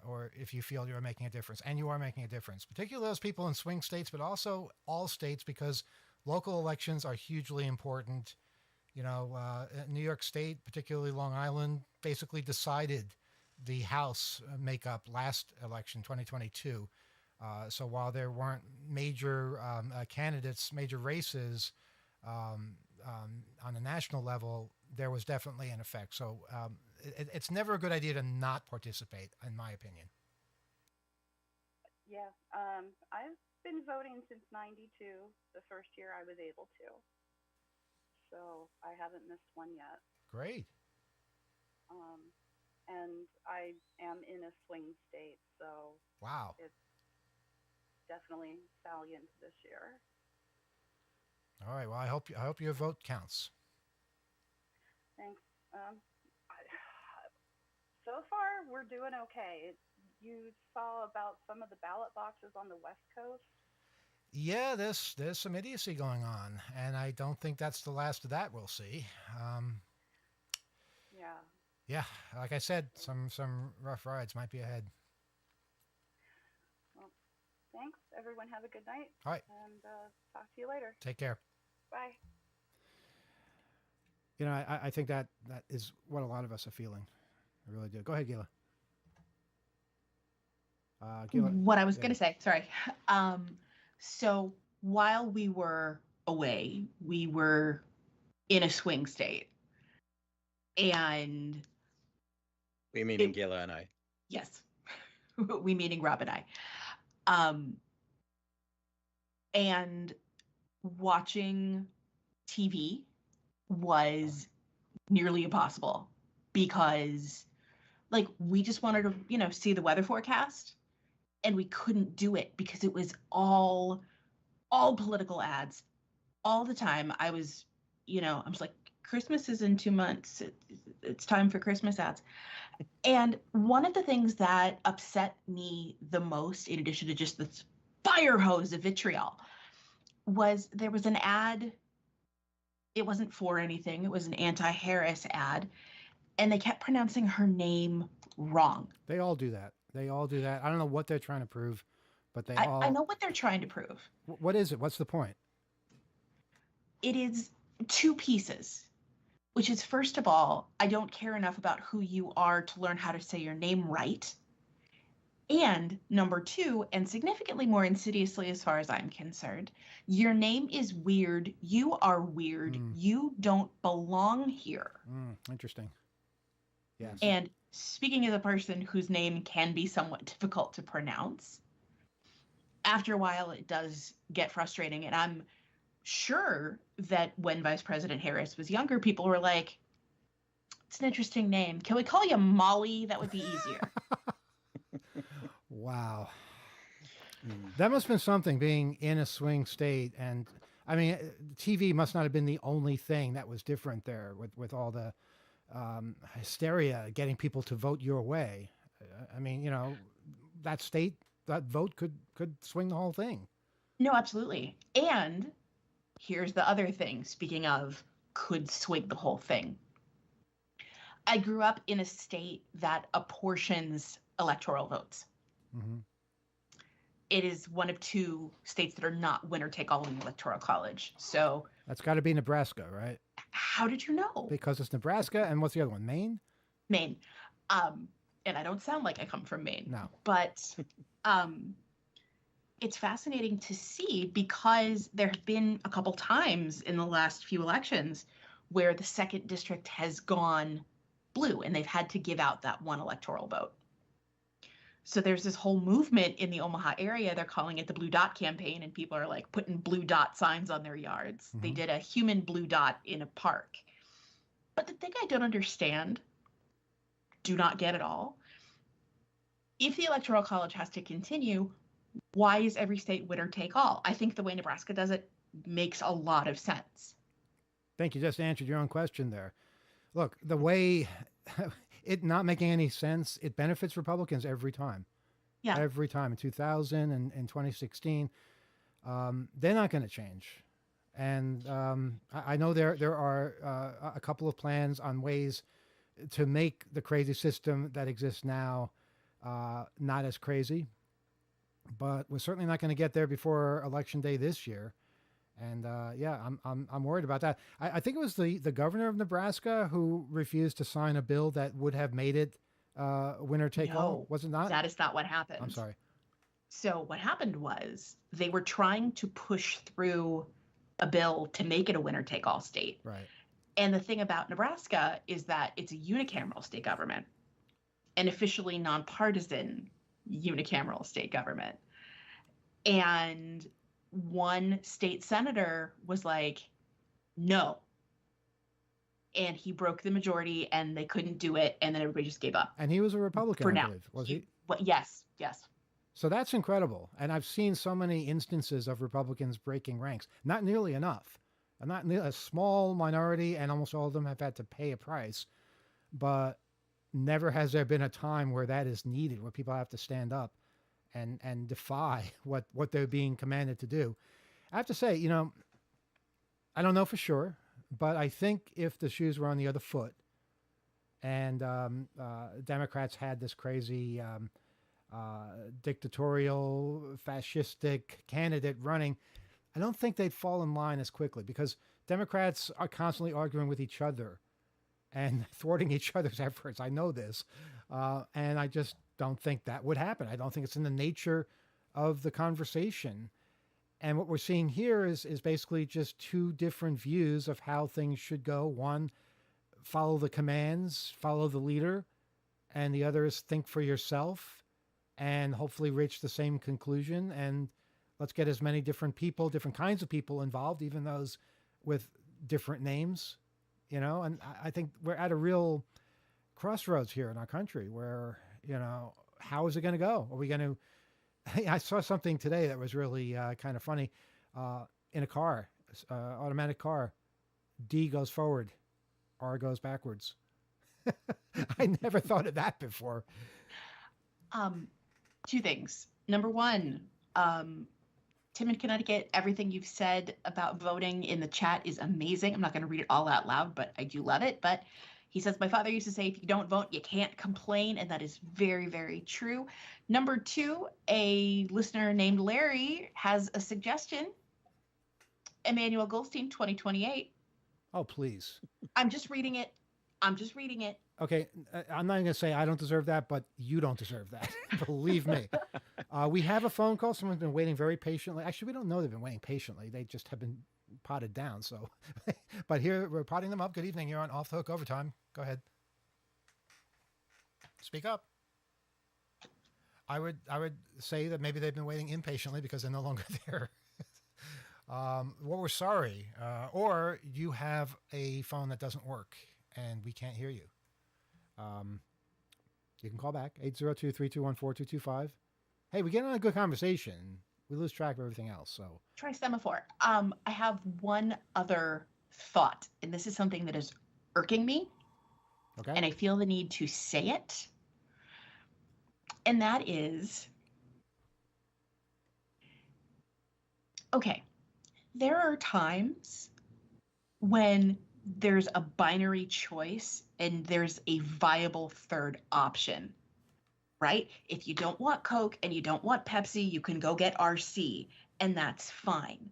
or if you feel you're making a difference, and you are making a difference, particularly those people in swing states, but also all states, because local elections are hugely important. New York State, particularly Long Island, basically decided the House makeup last election, 2022. So while there weren't major candidates, major races on a national level, there was definitely an effect. So it's never a good idea to not participate, in my opinion. Yeah. I've been voting since '92, the first year I was able to. So I haven't missed one yet. Great. And I am in a swing state, so Wow. it's definitely salient this year. All right. Well, I hope your vote counts. Thanks. So far, we're doing okay. You saw about some of the ballot boxes on the West Coast. Yeah, there's some idiocy going on, and I don't think that's the last of that we'll see. Yeah. Yeah, like I said, some rough rides might be ahead. Well, thanks. Everyone have a good night. All right. And talk to you later. Take care. Bye. I think that is what a lot of us are feeling. I really do. Go ahead, Gila. What I was going to say, sorry. So while we were away, we were in a swing state. And We meaning Gila and I. yes, we meaning Rob and I. And watching TV was nearly impossible because like we just wanted to, see the weather forecast and we couldn't do it because it was all political ads all the time. I was like, Christmas is in 2 months. It's time for Christmas ads. And one of the things that upset me the most, in addition to just this fire hose of vitriol, was there was an ad. It wasn't for anything. It was an anti-Harris ad. And they kept pronouncing her name wrong. They all do that. They all do that. I don't know what they're trying to prove, but they all. I know what they're trying to prove. What is it? What's the point? It is 2 pieces, which is, first of all, I don't care enough about who you are to learn how to say your name right. And number 2, and significantly more insidiously as far as I'm concerned, your name is weird. You are weird. You don't belong here. Interesting. Yes. And speaking as a person whose name can be somewhat difficult to pronounce, after a while it does get frustrating. And I'm sure that when Vice President Harris was younger, people were like, it's an interesting name. Can we call you Molly? That would be easier. Wow. That must have been something, being in a swing state. And I mean, TV must not have been the only thing that was different there with all the hysteria, getting people to vote your way. I mean, that state, that vote could swing the whole thing. No, absolutely. And here's the other thing, speaking of could swing the whole thing. I grew up in a state that apportions electoral votes. Mm-hmm. It is one of 2 states that are not winner take all in the Electoral College. So that's got to be Nebraska, right? How did you know? Because it's Nebraska, and what's the other one? Maine? Maine. And I don't sound like I come from Maine. No. But it's fascinating to see because there have been a couple times in the last few elections where the 2nd district has gone blue and they've had to give out that 1 electoral vote. So there's this whole movement in the Omaha area. They're calling it the Blue Dot campaign, and people are like putting blue dot signs on their yards. Mm-hmm. They did a human blue dot in a park. But the thing I don't understand, do not get at all, if the Electoral College has to continue, why is every state winner take all? I think the way Nebraska does it makes a lot of sense. Thank you. Just answered your own question there. Look, the way it not making any sense, it benefits Republicans every time. Yeah. Every time. In 2000 and in 2016, they're not going to change. And I know there are a couple of plans on ways to make the crazy system that exists now not as crazy. But we're certainly not going to get there before Election Day this year. And yeah, I'm worried about that. I think it was the governor of Nebraska who refused to sign a bill that would have made it winner take all. Was it not? That is not what happened. I'm sorry. So what happened was they were trying to push through a bill to make it a winner take all state. Right. And the thing about Nebraska is that it's a unicameral state government, an officially nonpartisan unicameral state government. And one state senator was like, no. And he broke the majority and they couldn't do it. And then everybody just gave up. And he was a Republican, for I now. believe. Was he? Well, yes. So that's incredible. And I've seen so many instances of Republicans breaking ranks. Not nearly enough. A small minority, and almost all of them have had to pay a price. But never has there been a time where that is needed, where people have to stand up and defy what they're being commanded to do. I have to say, I don't know for sure, but I think if the shoes were on the other foot and Democrats had this crazy dictatorial, fascistic candidate running, I don't think they'd fall in line as quickly, because Democrats are constantly arguing with each other and thwarting each other's efforts. I know this. And I just don't think that would happen. I don't think it's in the nature of the conversation. And what we're seeing here is basically just 2 different views of how things should go. One, follow the commands, follow the leader, and the other is think for yourself and hopefully reach the same conclusion. And let's get as many different people, different kinds of people involved, even those with different names, you know, and I think we're at a real crossroads here in our country where, you know, how is it going to go? Are we going to, I saw something today that was really kind of funny. In a car, automatic car, D goes forward, R goes backwards. I never thought of that before. Two things. Number one, Tim in Connecticut, everything you've said about voting in the chat is amazing. I'm not going to read it all out loud, but I do love it. But he says, my father used to say, if you don't vote, you can't complain. And that is very, very true. Number two, a listener named Larry has a suggestion. Emmanuel Goldstein, 2028. Oh, please. I'm just reading it. Okay, I'm not going to say I don't deserve that, but you don't deserve that. Believe me. We have a phone call. Someone's been waiting very patiently. Actually, we don't know they've been waiting patiently. They just have been potted down. So, but here we're potting them up. Good evening. You're on Off the Hook Overtime. Go ahead. Speak up. I would say that maybe they've been waiting impatiently because they're no longer there. Well, we're sorry. Or you have a phone that doesn't work and we can't hear you. You can call back 802-321-4225. Hey, we get on a good conversation. We lose track of everything else. So Try semaphore. I have one other thought, and this is something that is irking me. Okay. And I feel the need to say it. And that is, okay, there are times when there's a binary choice and there's a viable third option, right? If you don't want Coke and you don't want Pepsi, you can go get RC, and that's fine.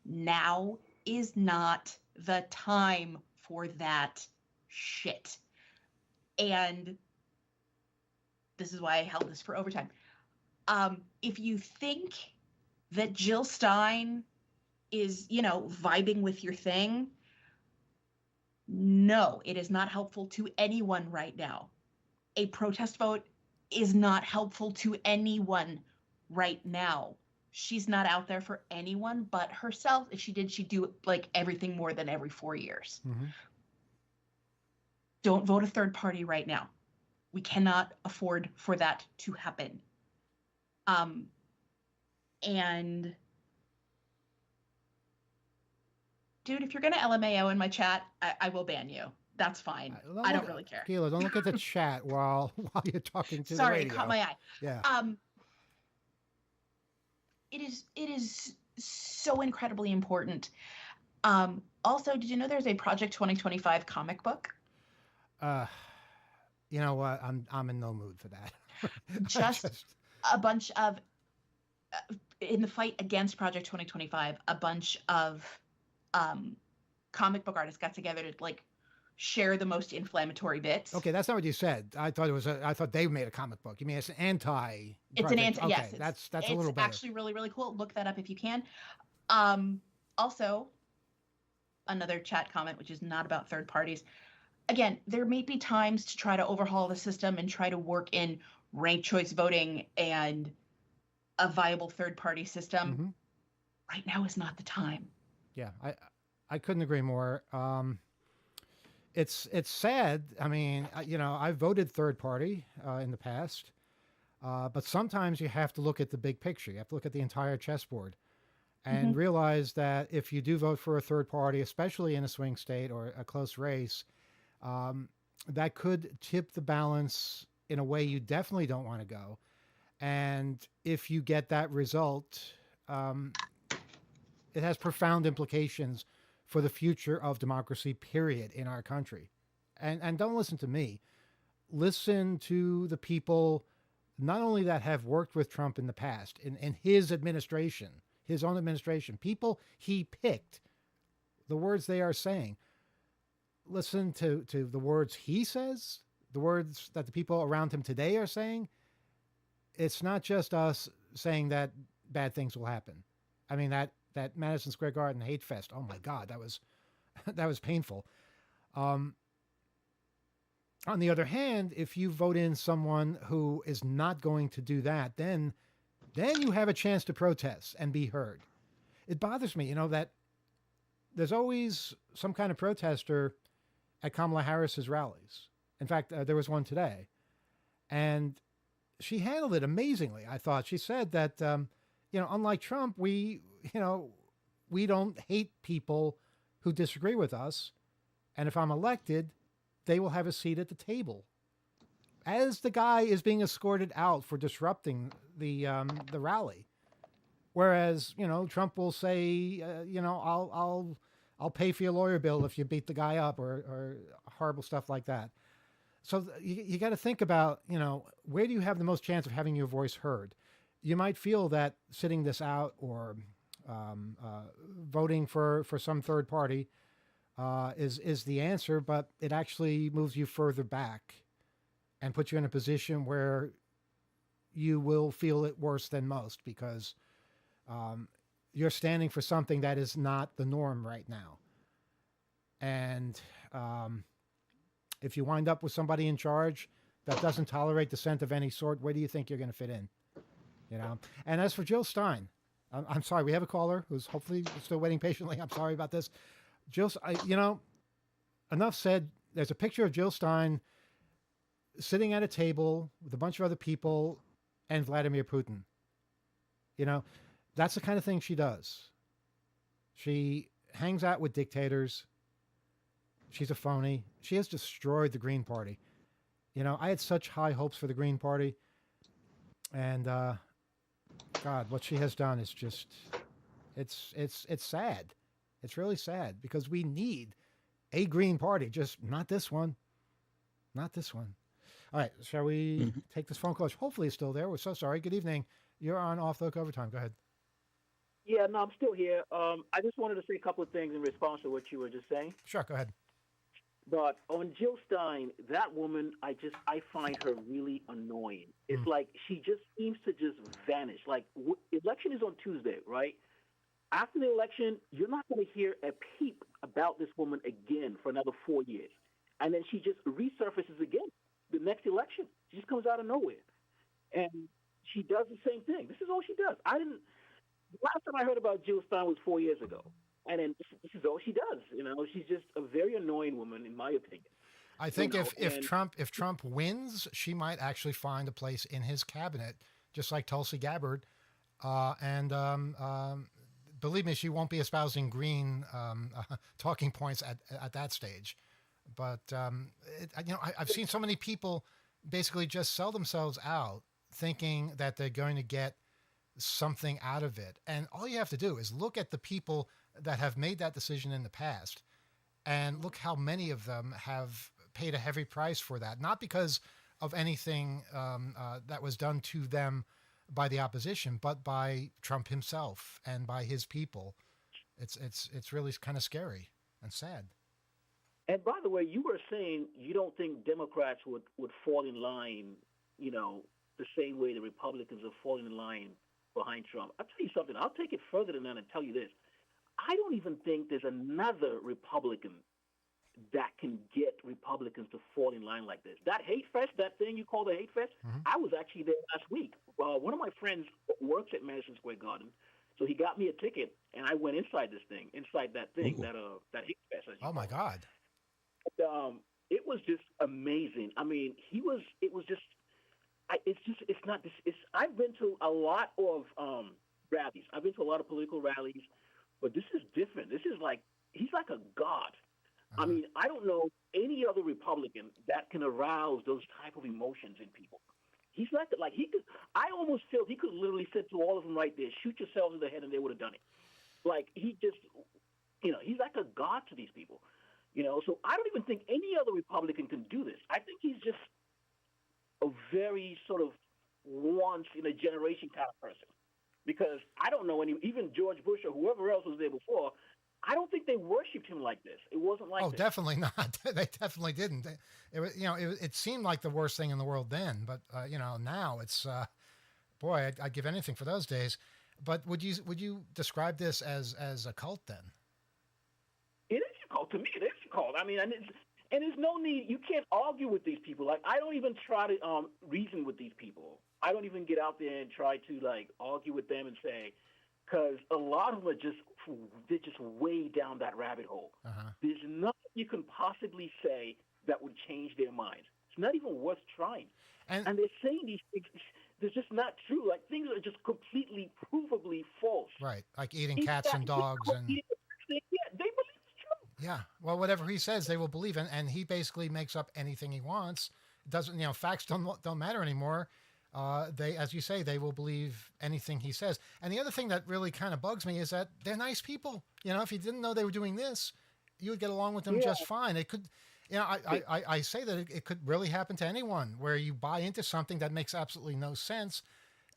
Now is not the time for that shit. And this is why I held this for overtime. If you think that Jill Stein is, you know, vibing with your thing, no, it is not helpful to anyone right now. A protest vote is not helpful to anyone right now. She's not out there for anyone but herself. If she did, she'd do like everything more than every 4 years. Mm-hmm. Don't vote a third party right now. We cannot afford for that to happen. And dude, if you're going to LMAO in my chat, I will ban you. That's fine. I don't really care. Keila, don't look at the chat while you're talking to Sorry, the it radio. caught my eye. Yeah. It is so incredibly important. Also, did you know there's a Project 2025 comic book? You know what? I'm in no mood for that. Just a bunch of in the fight against Project 2025, a bunch of comic book artists got together to like share the most inflammatory bits. Okay, that's not what you said. I thought it was. I thought they made a comic book. You mean it's an anti? It's an anti. Okay, Yes, that's a little better. It's actually really, really cool. Look that up if you can. Also, another chat comment, which is not about third parties. Again, there may be times to try to overhaul the system and try to work in ranked choice voting and a viable third party system. Mm-hmm. Right now is not the time. Yeah, I couldn't agree more. It's sad. I mean, you know, I voted third party in the past, but sometimes you have to look at the big picture. You have to look at the entire chessboard and realize that if you do vote for a third party, especially in a swing state or a close race, that could tip the balance in a way you definitely don't want to go. And if you get that result, it has profound implications for the future of democracy, period, in our country. And don't listen to me. Listen to the people, not only that have worked with Trump in the past, in his administration, his own administration, people he picked, the words they are saying. Listen to the words he says, the words that the people around him today are saying. It's not just us saying that bad things will happen. I mean, that Madison Square Garden hate fest. Oh my God, that was painful. On the other hand, if you vote in someone who is not going to do that, then you have a chance to protest and be heard. It bothers me, you know, that there's always some kind of protester at Kamala Harris's rallies. In fact, there was one today, and she handled it amazingly. I thought she said that, unlike Trump, we don't hate people who disagree with us, and if I'm elected, they will have a seat at the table. As the guy is being escorted out for disrupting the rally, whereas Trump will say, I'll pay for your lawyer bill if you beat the guy up or horrible stuff like that. So you got to think about, where do you have the most chance of having your voice heard? You might feel that sitting this out or voting for some third party is the answer, but it actually moves you further back and puts you in a position where you will feel it worse than most because you're standing for something that is not the norm right now. And if you wind up with somebody in charge that doesn't tolerate dissent of any sort, where do you think you're going to fit in? And as for Jill Stein, I'm sorry, we have a caller who's hopefully still waiting patiently. I'm sorry about this. Jill, enough said. There's a picture of Jill Stein sitting at a table with a bunch of other people and Vladimir Putin. That's the kind of thing she does. She hangs out with dictators. She's a phony. She has destroyed the Green Party. I had such high hopes for the Green Party. And, God, what she has done is just, it's sad. It's really sad because we need a Green Party, just not this one. Not this one. All right, shall we take this phone call? Hopefully it's still there. We're so sorry. Good evening. You're on Off the Hook Overtime. Go ahead. Yeah, no, I'm still here. I just wanted to say a couple of things in response to what you were just saying. Sure, go ahead. But on Jill Stein, that woman, I find her really annoying. It's like she just seems to just vanish. Like, election is on Tuesday, right? After the election, you're not going to hear a peep about this woman again for another 4 years. And then she just resurfaces again the next election. She just comes out of nowhere. And she does the same thing. This is all she does. The last time I heard about Jill Stein was 4 years ago. And then this is all she does. She's just a very annoying woman, in my opinion. I think if Trump wins, she might actually find a place in his cabinet, just like Tulsi Gabbard. Believe me, she won't be espousing green talking points at that stage. But I've seen so many people basically just sell themselves out, thinking that they're going to get something out of it. And all you have to do is look at the people that have made that decision in the past, and look how many of them have paid a heavy price for that. Not because of anything that was done to them by the opposition, but by Trump himself and by his people. It's really kind of scary and sad. And by the way, you were saying you don't think Democrats would fall in line, the same way the Republicans are falling in line behind Trump. I'll tell you something. I'll take it further than that and tell you this. I don't even think there's another Republican that can get Republicans to fall in line like this. That hate fest, that thing you call the hate fest, I was actually there last week. One of my friends works at Madison Square Garden, so he got me a ticket, and I went inside that thing, that hate fest. Oh my God! It was just amazing. I mean, I've been to a lot of rallies. I've been to a lot of political rallies, but this is different. This is like, he's like a god. I mean, I don't know any other Republican that can arouse those type of emotions in people. He's like I almost feel he could literally say to all of them right there, shoot yourselves in the head, and they would have done it. Like, he just, he's like a god to these people. So I don't even think any other Republican can do this. I think he's just a very sort of once in a generation kind of person, because I don't know even George Bush or whoever else was there before. I don't think they worshipped him like this. It wasn't like this. Oh, definitely not. They definitely didn't. It seemed like the worst thing in the world then, but now it's boy, I'd give anything for those days. But would you describe this as a cult then? It is a cult to me. It is a cult. I mean, and there's no need. You can't argue with these people. Like, I don't even try to reason with these people. I don't even get out there and try to argue with them and say, because a lot of them they're just way down that rabbit hole. Uh-huh. There's nothing you can possibly say that would change their minds. It's not even worth trying. And they're saying these things. They're just not true. Like, things are just completely, provably false. Right, like eating cats and dogs and. Yeah, they believe it's true. Yeah, well, whatever he says, they will believe, and he basically makes up anything he wants. It doesn't, facts don't matter anymore. They, as you say, they will believe anything he says. And the other thing that really kind of bugs me is that they're nice people. If you didn't know they were doing this, you would get along with them just fine. It could, I say that it could really happen to anyone where you buy into something that makes absolutely no sense.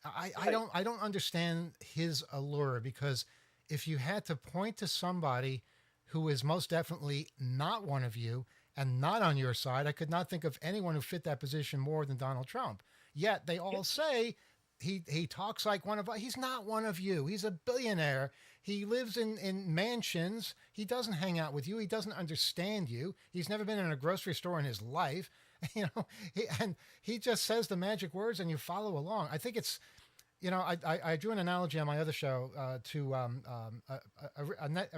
I don't understand his allure, because if you had to point to somebody who is most definitely not one of you and not on your side, I could not think of anyone who fit that position more than Donald Trump. Yet they all say he talks like one of us. He's not one of you. He's a billionaire. He lives in mansions. He doesn't hang out with you. He doesn't understand you. He's never been in a grocery store in his life. He just says the magic words and you follow along. I think it's, I drew an analogy on my other show to a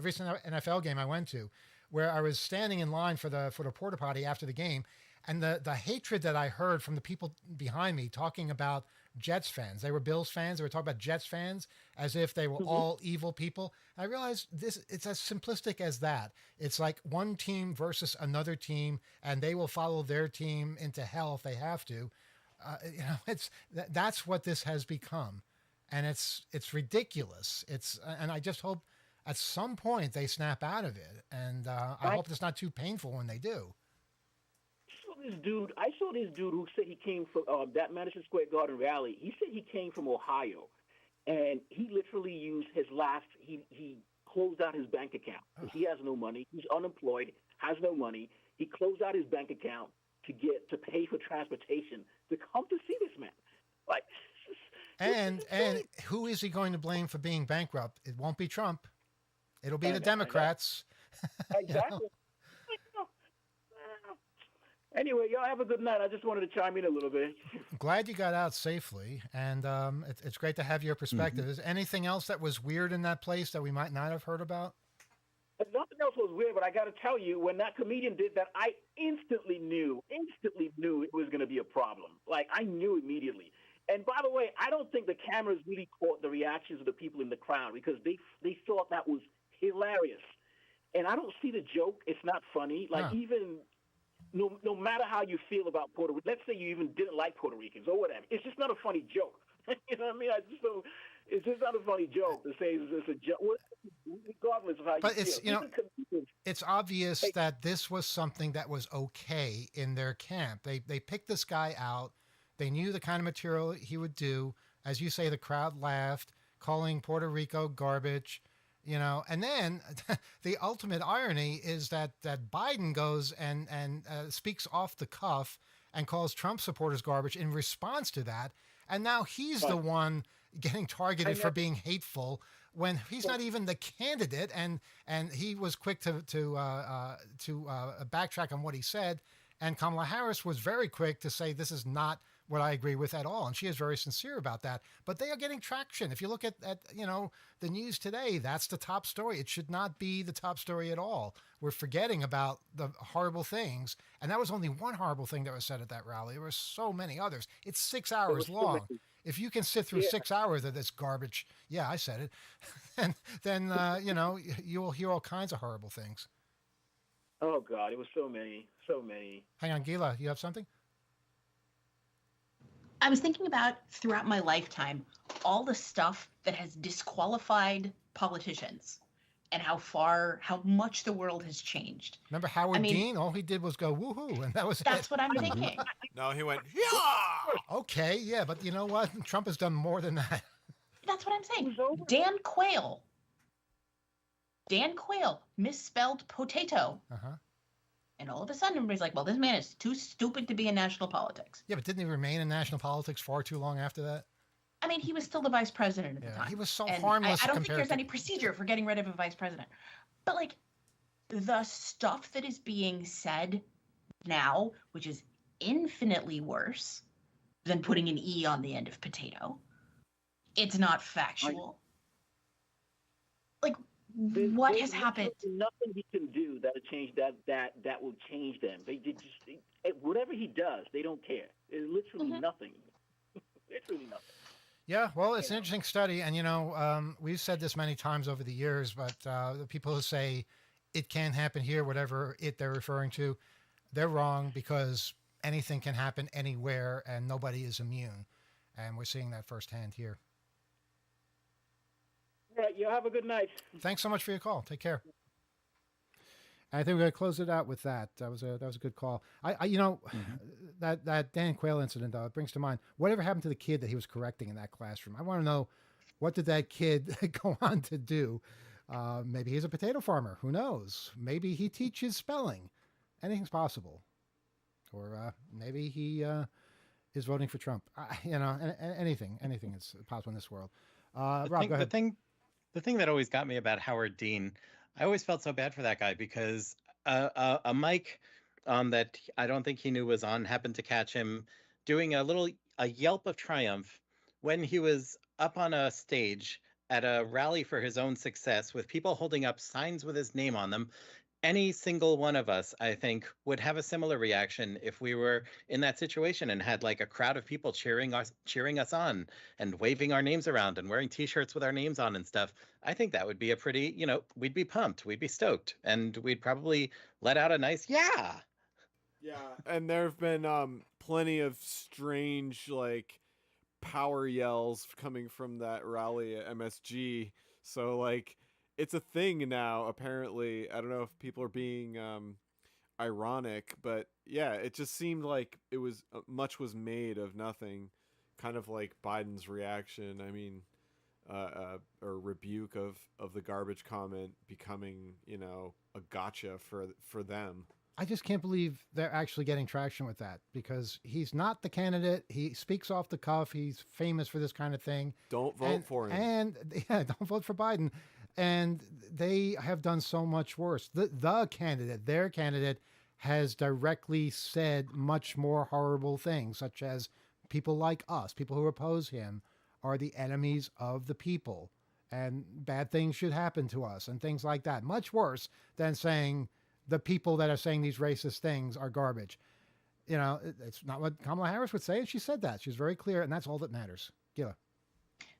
recent NFL game I went to, where I was standing in line for the porta potty after the game, and the hatred that I heard from the people behind me talking about Jets fans. They were Bills fans. They were talking about Jets fans as if they were all evil people. I realized it's as simplistic as that. It's like one team versus another team, and they will follow their team into hell if they have to. That's what this has become, and it's ridiculous. And I just hope at some point they snap out of it, and I hope it's not too painful when they do. I saw this dude who said he came from that Madison Square Garden rally. He said he came from Ohio, and he literally used his last. He closed out his bank account. He has no money. He's unemployed. Has no money. He closed out his bank account to pay for transportation to come to see this man. Like, and who is he going to blame for being bankrupt? It won't be Trump. It'll be the Democrats. Exactly. Anyway, y'all have a good night. I just wanted to chime in a little bit. Glad you got out safely, and it's great to have your perspective. Is anything else that was weird in that place that we might not have heard about? Nothing else was weird, but I got to tell you, when that comedian did that, I instantly knew it was going to be a problem. Like, I knew immediately. And by the way, I don't think the cameras really caught the reactions of the people in the crowd, because they thought that was hilarious. And I don't see the joke. It's not funny. Like, even no matter how you feel about Puerto Rico, let's say you even didn't like Puerto Ricans or whatever, it's just not a funny joke. You know what I mean? It's just not a funny joke to say it's a joke, regardless of how you feel. But it's, it's obvious that this was something that was okay in their camp. They picked this guy out. They knew the kind of material he would do. As you say, the crowd laughed, calling Puerto Rico garbage. And then the ultimate irony is that Biden goes and speaks off the cuff and calls Trump supporters garbage in response to that. And now he's the one getting targeted for being hateful when he's not even the candidate. And he was quick to backtrack on what he said. And Kamala Harris was very quick to say, this is not what I agree with at all. And she is very sincere about that. But they are getting traction. If you look at the news today, that's the top story. It should not be the top story at all. We're forgetting about the horrible things. And that was only one horrible thing that was said at that rally. There were so many others. It's 6 hours long. If you can sit through 6 hours of this garbage, I said it, and then, you will hear all kinds of horrible things. Oh, God, it was so many. Hang on, Gila, you have something? I was thinking about throughout my lifetime, all the stuff that has disqualified politicians and how much the world has changed. Remember Howard Dean? All he did was go woohoo, and that was That's what I'm thinking. No, he went, yeah! Okay, yeah, but you know what? Trump has done more than that. That's what I'm saying. Dan Quayle misspelled potato. Uh-huh. And all of a sudden, everybody's like, well, this man is too stupid to be in national politics. Yeah, but didn't he remain in national politics far too long after that? I mean, he was still the vice president at the time. He was so and harmless. I don't think there's any procedure for getting rid of a vice president. But, like, the stuff that is being said now, which is infinitely worse than putting an E on the end of potato, it's not factual. Like, There's, what there's has happened? literally nothing he can do that'll change that will change them. Whatever he does, they don't care. There's literally nothing. Literally nothing. Yeah, well, it's an interesting study, and we've said this many times over the years, but the people who say it can't happen here, whatever they're referring to, they're wrong, because anything can happen anywhere, and nobody is immune, and we're seeing that firsthand here. All right, you have a good night. Thanks so much for your call. Take care. I think we're going to close it out with that. That was a good call. That Dan Quayle incident, though, it brings to mind whatever happened to the kid that he was correcting in that classroom. I want to know, what did that kid go on to do? Maybe he's a potato farmer. Who knows? Maybe he teaches spelling. Anything's possible. Or maybe he is voting for Trump. Anything is possible in this world. Rob, go ahead. The thing that always got me about Howard Dean, I always felt so bad for that guy, because a mic that I don't think he knew was on happened to catch him doing a yelp of triumph when he was up on a stage at a rally for his own success with people holding up signs with his name on them. Any single one of us, I think, would have a similar reaction if we were in that situation and had like a crowd of people cheering us on and waving our names around and wearing T-shirts with our names on and stuff. I think that would be a pretty, we'd be pumped, we'd be stoked, and we'd probably let out a nice yeah. Yeah, and there have been plenty of strange power yells coming from that rally at MSG. So it's a thing now, apparently. I don't know if people are being ironic, but yeah, it just seemed like it was much was made of nothing, kind of like Biden's reaction. I mean, or rebuke of the garbage comment becoming, a gotcha for them. I just can't believe they're actually getting traction with that, because he's not the candidate. He speaks off the cuff. He's famous for this kind of thing. Don't vote for him. And don't vote for Biden. And they have done so much worse. Their candidate has directly said much more horrible things, such as people like us, people who oppose him, are the enemies of the people, and bad things should happen to us, and things like that. Much worse than saying the people that are saying these racist things are garbage. It's not what Kamala Harris would say, and she said that. She's very clear, and that's all that matters. Gila.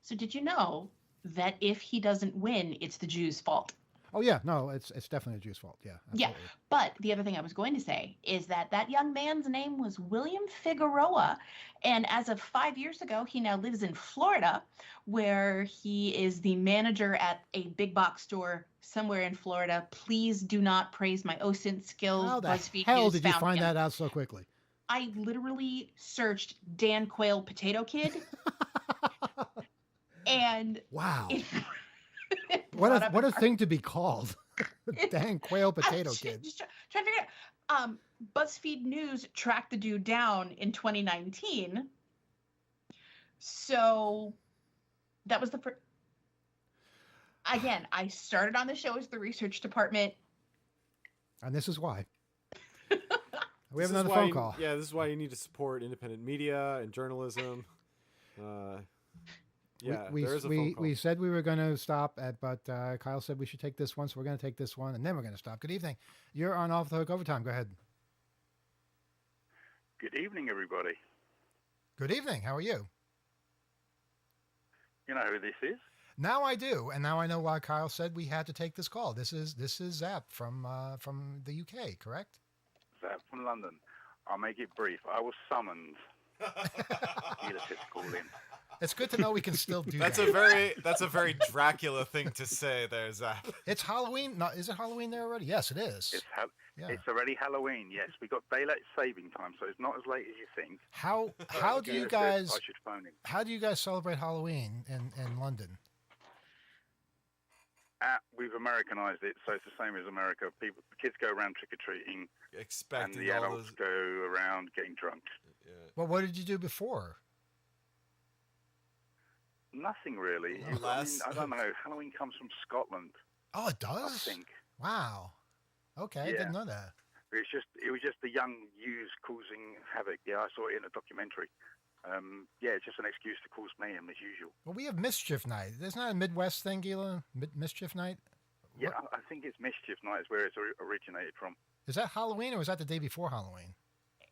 So did you know that if he doesn't win, it's the Jews' fault? Oh, yeah. No, it's definitely the Jews' fault. Yeah. Absolutely. Yeah. But the other thing I was going to say is that young man's name was William Figueroa. And as of 5 years ago, he now lives in Florida, where he is the manager at a big box store somewhere in Florida. Please do not praise my OSINT skills. How the BuzzFeed hell News did you found find him. that out so quickly? I literally searched Dan Quayle Potato Kid. And wow. What a thing to be called. Dan Quayle Potato Kid. Just trying to figure out. BuzzFeed News tracked the dude down in 2019. So that was again, I started on the show as the research department. And this is why. We have This is another why phone call. Yeah, this is why you need to support independent media and journalism. Yeah, there is a phone call. We said we were going to stop, but Kyle said we should take this one, so we're going to take this one, and then we're going to stop. Good evening. You're on Off the Hook Overtime. Go ahead. Good evening, everybody. Good evening. How are you? You know who this is? Now I do, and now I know why Kyle said we had to take this call. This is Zap from the UK, correct? Zap from London. I'll make it brief. I was summoned. Ulysses called in. It's good to know we can still do That's that. That's a very Dracula thing to say there, Zap. It's Halloween. No, is it Halloween there already? Yes, it is. It's already Halloween. Yes, we got daylight saving time, so it's not as late as you think. How do you Ulysses, guys I should phone him. how do you guys celebrate Halloween in London? We've Americanized it, so it's the same as America. Kids go around trick or treating, expecting and the all adults those... go around getting drunk. Yeah. Well, what did you do before? Nothing really. I don't know. Halloween comes from Scotland. Oh, it does? I think. Wow. Okay, I didn't know that. It was just the young youths causing havoc. Yeah, I saw it in a documentary. Yeah, it's just an excuse to cause mayhem as usual. Well, we have Mischief Night. Isn't that a Midwest thing, Gila? Mischief Night? Yeah, I think it's Mischief Night is where it's originated from. Is that Halloween or is that the day before Halloween?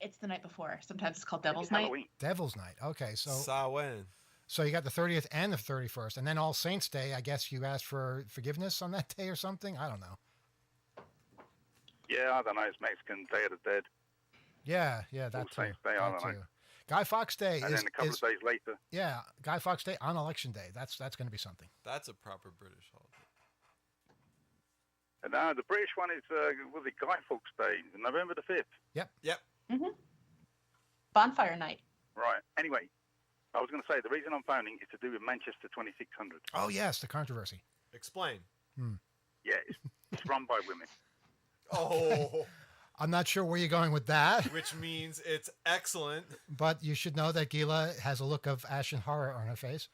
It's the night before. Sometimes it's called Devil's It's Night. Halloween. Devil's Night. Okay, so Samhain. so you got the 30th and the 31st, and then All Saints Day. I guess you asked for forgiveness on that day or something. I don't know. Yeah, I don't know. It's Mexican Day of the Dead. Yeah, that All too. Saints Day, I that don't know. too. Guy Fawkes Day And is, then a couple is of days later. yeah, Guy Fawkes Day on Election Day. That's going to be something. That's a proper British holiday. And now the British one is was it Guy Fawkes Day, November the 5th. Yep. Bonfire Night. Right. Anyway, I was going to say the reason I'm phoning is to do with Manchester 2600. Oh yes, the controversy. Explain. Yeah, it's run by women. Oh, I'm not sure where you're going with that, which means it's excellent. but you should know that Gila has a look of ashen horror on her face.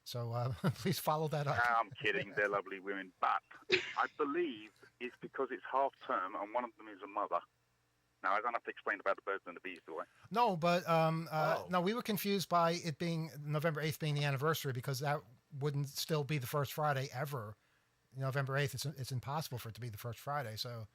So please follow that up. I'm kidding. They're lovely women. But I believe it's because it's half term and one of them is a mother. Now, I don't have to explain about the birds and the bees, do I? No, but no, we were confused by it being November 8th being the anniversary because that wouldn't still be the first Friday ever. November 8th, it's impossible for it to be the first Friday. So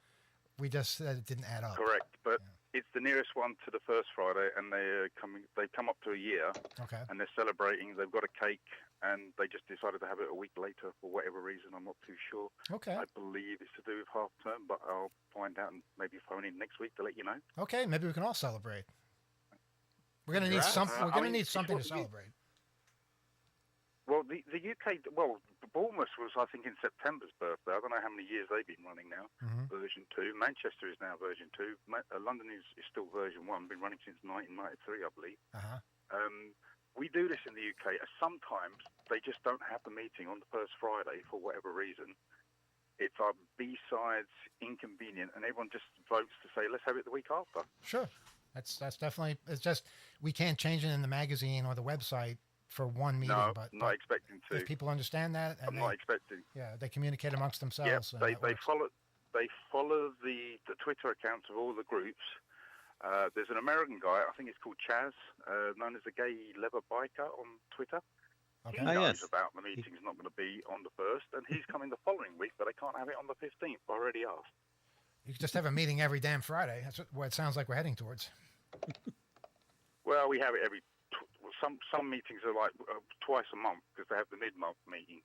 we just said it didn't add up. Correct. But it's the nearest one to the first Friday, and they've come up to a year, Okay. and they're celebrating. They've got a cake, and they just decided to have it a week later for whatever reason. I'm not too sure. Okay. I believe it's to do with half term, but I'll find out and maybe phone in next week to let you know. Okay, maybe we can all celebrate. We're gonna need Congrats. something. We're I gonna mean, need it's something to what we- celebrate. Well, the UK, Bournemouth was, I think, in September's birthday. I don't know how many years they've been running now. Mhm. Version 2. Manchester is now version 2. London is still version 1. Been running since 1993, I believe. Uh-huh. We do this in the UK. Sometimes they just don't have the meeting on the first Friday for whatever reason. It's our B-sides, inconvenient, and everyone just votes to say, let's have it the week after. Sure. That's definitely. It's just we can't change it in the magazine or the website for one meeting. No, but not expecting to. if people understand that, and I'm not expecting. they communicate amongst Yeah, themselves. they that works. follow the Twitter accounts of all the groups. There's an American guy, I think it's called Chaz, known as the Gay Leather Biker on Twitter. Okay. He Ah, knows yes. about the meeting's not going to be on the 1st, and he's coming the following week, but I can't have it on the 15th. I already asked. You could just have a meeting every damn Friday. That's what it sounds like we're heading towards. Well, we have it every. Some meetings are like twice a month because they have the mid-month meeting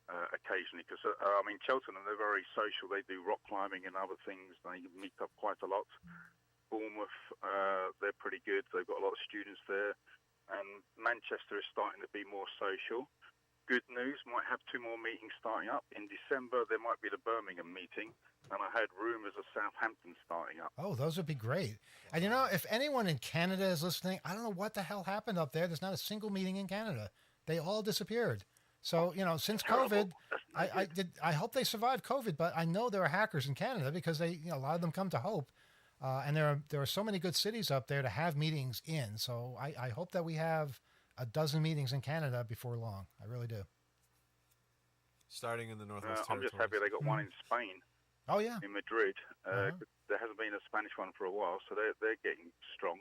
occasionally. Because I mean, Cheltenham, they're very social. They do rock climbing and other things. They meet up quite a lot. Bournemouth, they're pretty good. They've got a lot of students there. And Manchester is starting to be more social. Good news, might have 2 more meetings starting up. In December, there might be the Birmingham meeting. And I heard rumours of Southampton starting up. Oh, those would be great. And if anyone in Canada is listening, I don't know what the hell happened up there. There's not a single meeting in Canada. They all disappeared. So, since COVID, I hope they survived COVID, but I know there are hackers in Canada because a lot of them come to Hope. And there are so many good cities up there to have meetings in. So I hope that we have a dozen meetings in Canada before long. I really do. Starting in the Northwest I'm just Territories. happy they got one in Spain. Oh, yeah. In Madrid. Uh-huh. There hasn't been a Spanish one for a while, so they're getting strong.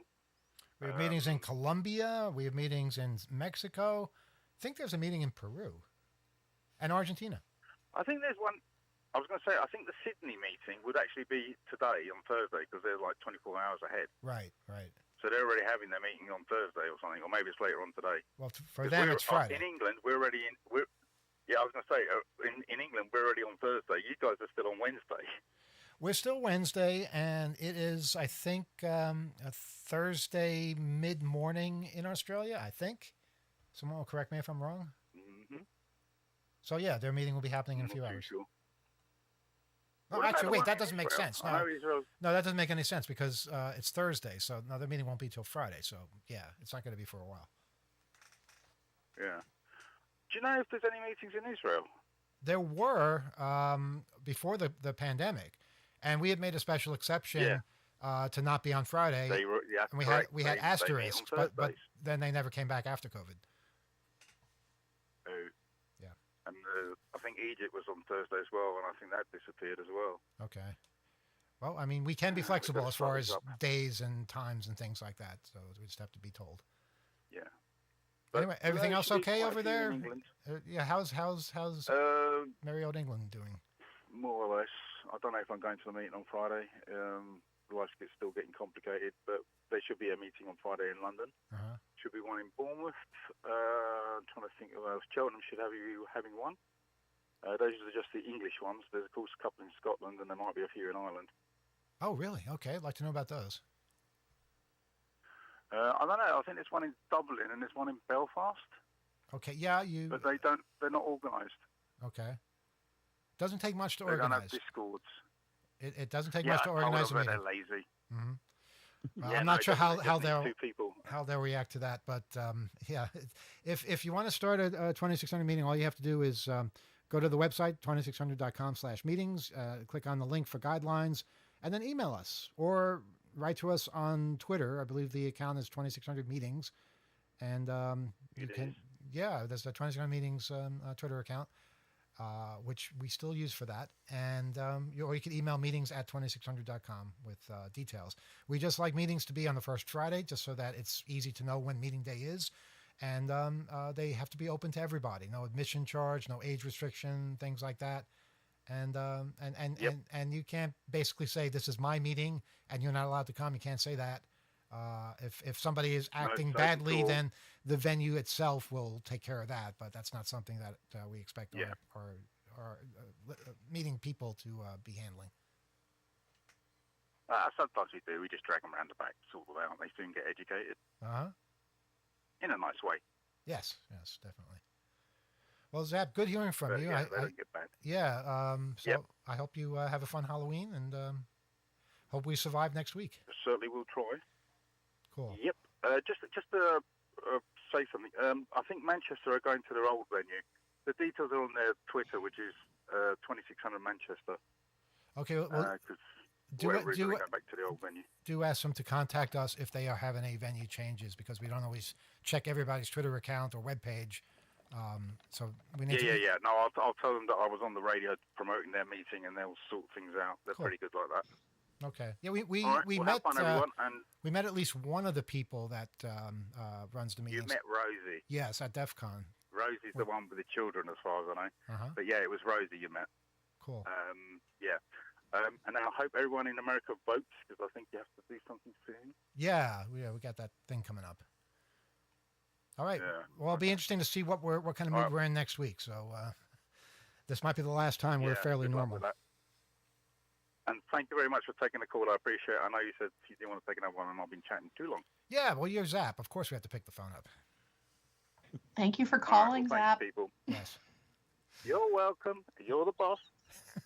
We have meetings in Colombia. We have meetings in Mexico. I think there's a meeting in Peru and Argentina. I think there's one. I was going to say, I think the Sydney meeting would actually be today on Thursday because they're like 24 hours ahead. Right. So they're already having their meeting on Thursday or something, or maybe it's later on today. Well, for 'Cause them, it's Friday. In England, we're already in. Yeah, I was going to say, in England, we're already on Thursday. You guys are still on Wednesday. We're still Wednesday, and it is, I think, a Thursday mid-morning in Australia, I think. Someone will correct me if I'm wrong. Mm-hmm. So, yeah, their meeting will be happening in a few hours. Sure. No, What about actually, the wait, one that in doesn't make Israel? sense. I No, know Israel's- no, that doesn't make any sense because it's Thursday, so no, their meeting won't be till Friday. So, yeah, it's not going to be for a while. Yeah. Do you know if there's any meetings in Israel? There were before the pandemic, and we had made a special exception to not be on Friday. They were, yeah, and we correct. had we had They meet on asterisks, but Thursdays. then they never came back after COVID. Oh. Yeah. And I think Egypt was on Thursday as well, and I think that disappeared as well. Okay. Well, I mean, we can be Yeah, flexible we've got as far to as slice up. days and times and things like that. So we just have to be told. Yeah. But Anyway, everything there else should be okay quite a over few in there? England. Yeah, how's merry old England doing? More or less. I don't know if I'm going to the meeting on Friday. Life's still getting complicated, but there should be a meeting on Friday in London. Uh-huh. Should be one in Bournemouth. I'm trying to think of else. Cheltenham should have you having one. Those are just the English ones. There's of course a couple in Scotland, and there might be a few in Ireland. Oh, really? Okay, I'd like to know about those. I don't know. I think there's one in Dublin and there's one in Belfast. Okay, yeah, But they're not organised. Okay. Doesn't take much to They don't have organize. discords. It doesn't take Yeah, much to I told organize a them that meeting. they're lazy. Mm-hmm. Yeah, I'm no, not it sure doesn't- how it just they'll needs 2 people. how they'll react to that, but yeah, if you want to start a 2600 meeting, all you have to do is go to the website 2600.com/meetings, click on the link for guidelines, and then email us or write to us on Twitter. I believe the account is 2600 meetings, and you can there's the 2600 meetings Twitter account. Which we still use for that. And or you can email meetings@2600.com with details. We just like meetings to be on the first Friday, just so that it's easy to know when meeting day is. And they have to be open to everybody. No admission charge, no age restriction, things like that. And and you can't basically say this is my meeting and you're not allowed to come. You can't say that. If somebody is acting badly, then the venue itself will take care of that. But that's not something that we expect our meeting people to be handling. Sometimes we do. We just drag them around the back, sort them out, and they soon get educated. In a nice way. Yes, definitely. Well, Zap, good hearing from you. Yeah, they don't get bad. Yeah. So I hope you have a fun Halloween and hope we survive next week. Certainly will try. Cool. Yep. Just to say something. I think Manchester are going to their old venue. The details are on their Twitter, which is 2600 Manchester. Okay. Well, they're going back to the old venue. Do ask them to contact us if they are having any venue changes, because we don't always check everybody's Twitter account or webpage. So we need to. Yeah. No, I'll tell them that I was on the radio promoting their meeting, and they'll sort things out. They're Cool. pretty good like that. Okay. Yeah, we All right, we well, met have fun, everyone, and we met at least one of the people that runs the you meetings. met Rosie. Yes, at DEF CON. Rosie's the one with the children, as far as I know. Uh-huh. But yeah, it was Rosie you met. Cool. Yeah. And I hope everyone in America votes, because I think you have to do something soon. Yeah, we got that thing coming up. All right. Yeah. Well, it'll be interesting to see what kind of mood we're in next week. So this might be the last time we're fairly good luck normal. with that. And thank you very much for taking the call. I appreciate it. I know you said you didn't want to take another one, and I've been chatting too long. Yeah, well, you're Zap. Of course, we have to pick the phone up. Thank you for All right, calling, well, Zap. thanks, people. Yes. You're welcome. You're the boss.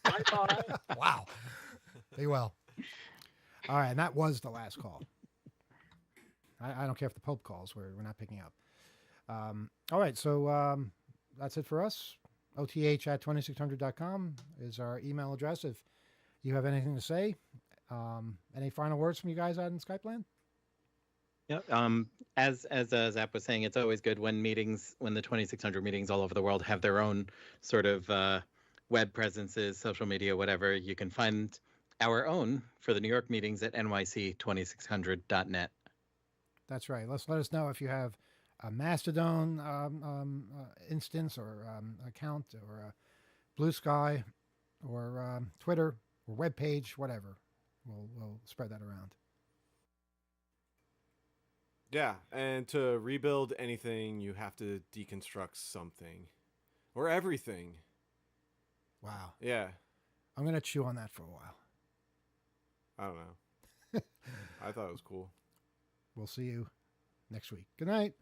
Bye-bye. Wow. Be well. All right, and that was the last call. I don't care if the Pope calls. We're not picking up. All right, so that's it for us. OTH@2600.com is our email address. If you have anything to say, any final words from you guys out in Skype land? Yeah. As Zap was saying, it's always good when the 2600 meetings all over the world have their own sort of web presences, social media, whatever. You can find our own for the New York meetings at nyc2600.net. That's right. Let us know if you have a Mastodon instance or account or Blue Sky or Twitter or web page, whatever. We'll spread that around. Yeah, and to rebuild anything, you have to deconstruct something. Or everything. Wow. Yeah. I'm going to chew on that for a while. I don't know. I thought it was cool. We'll see you next week. Good night.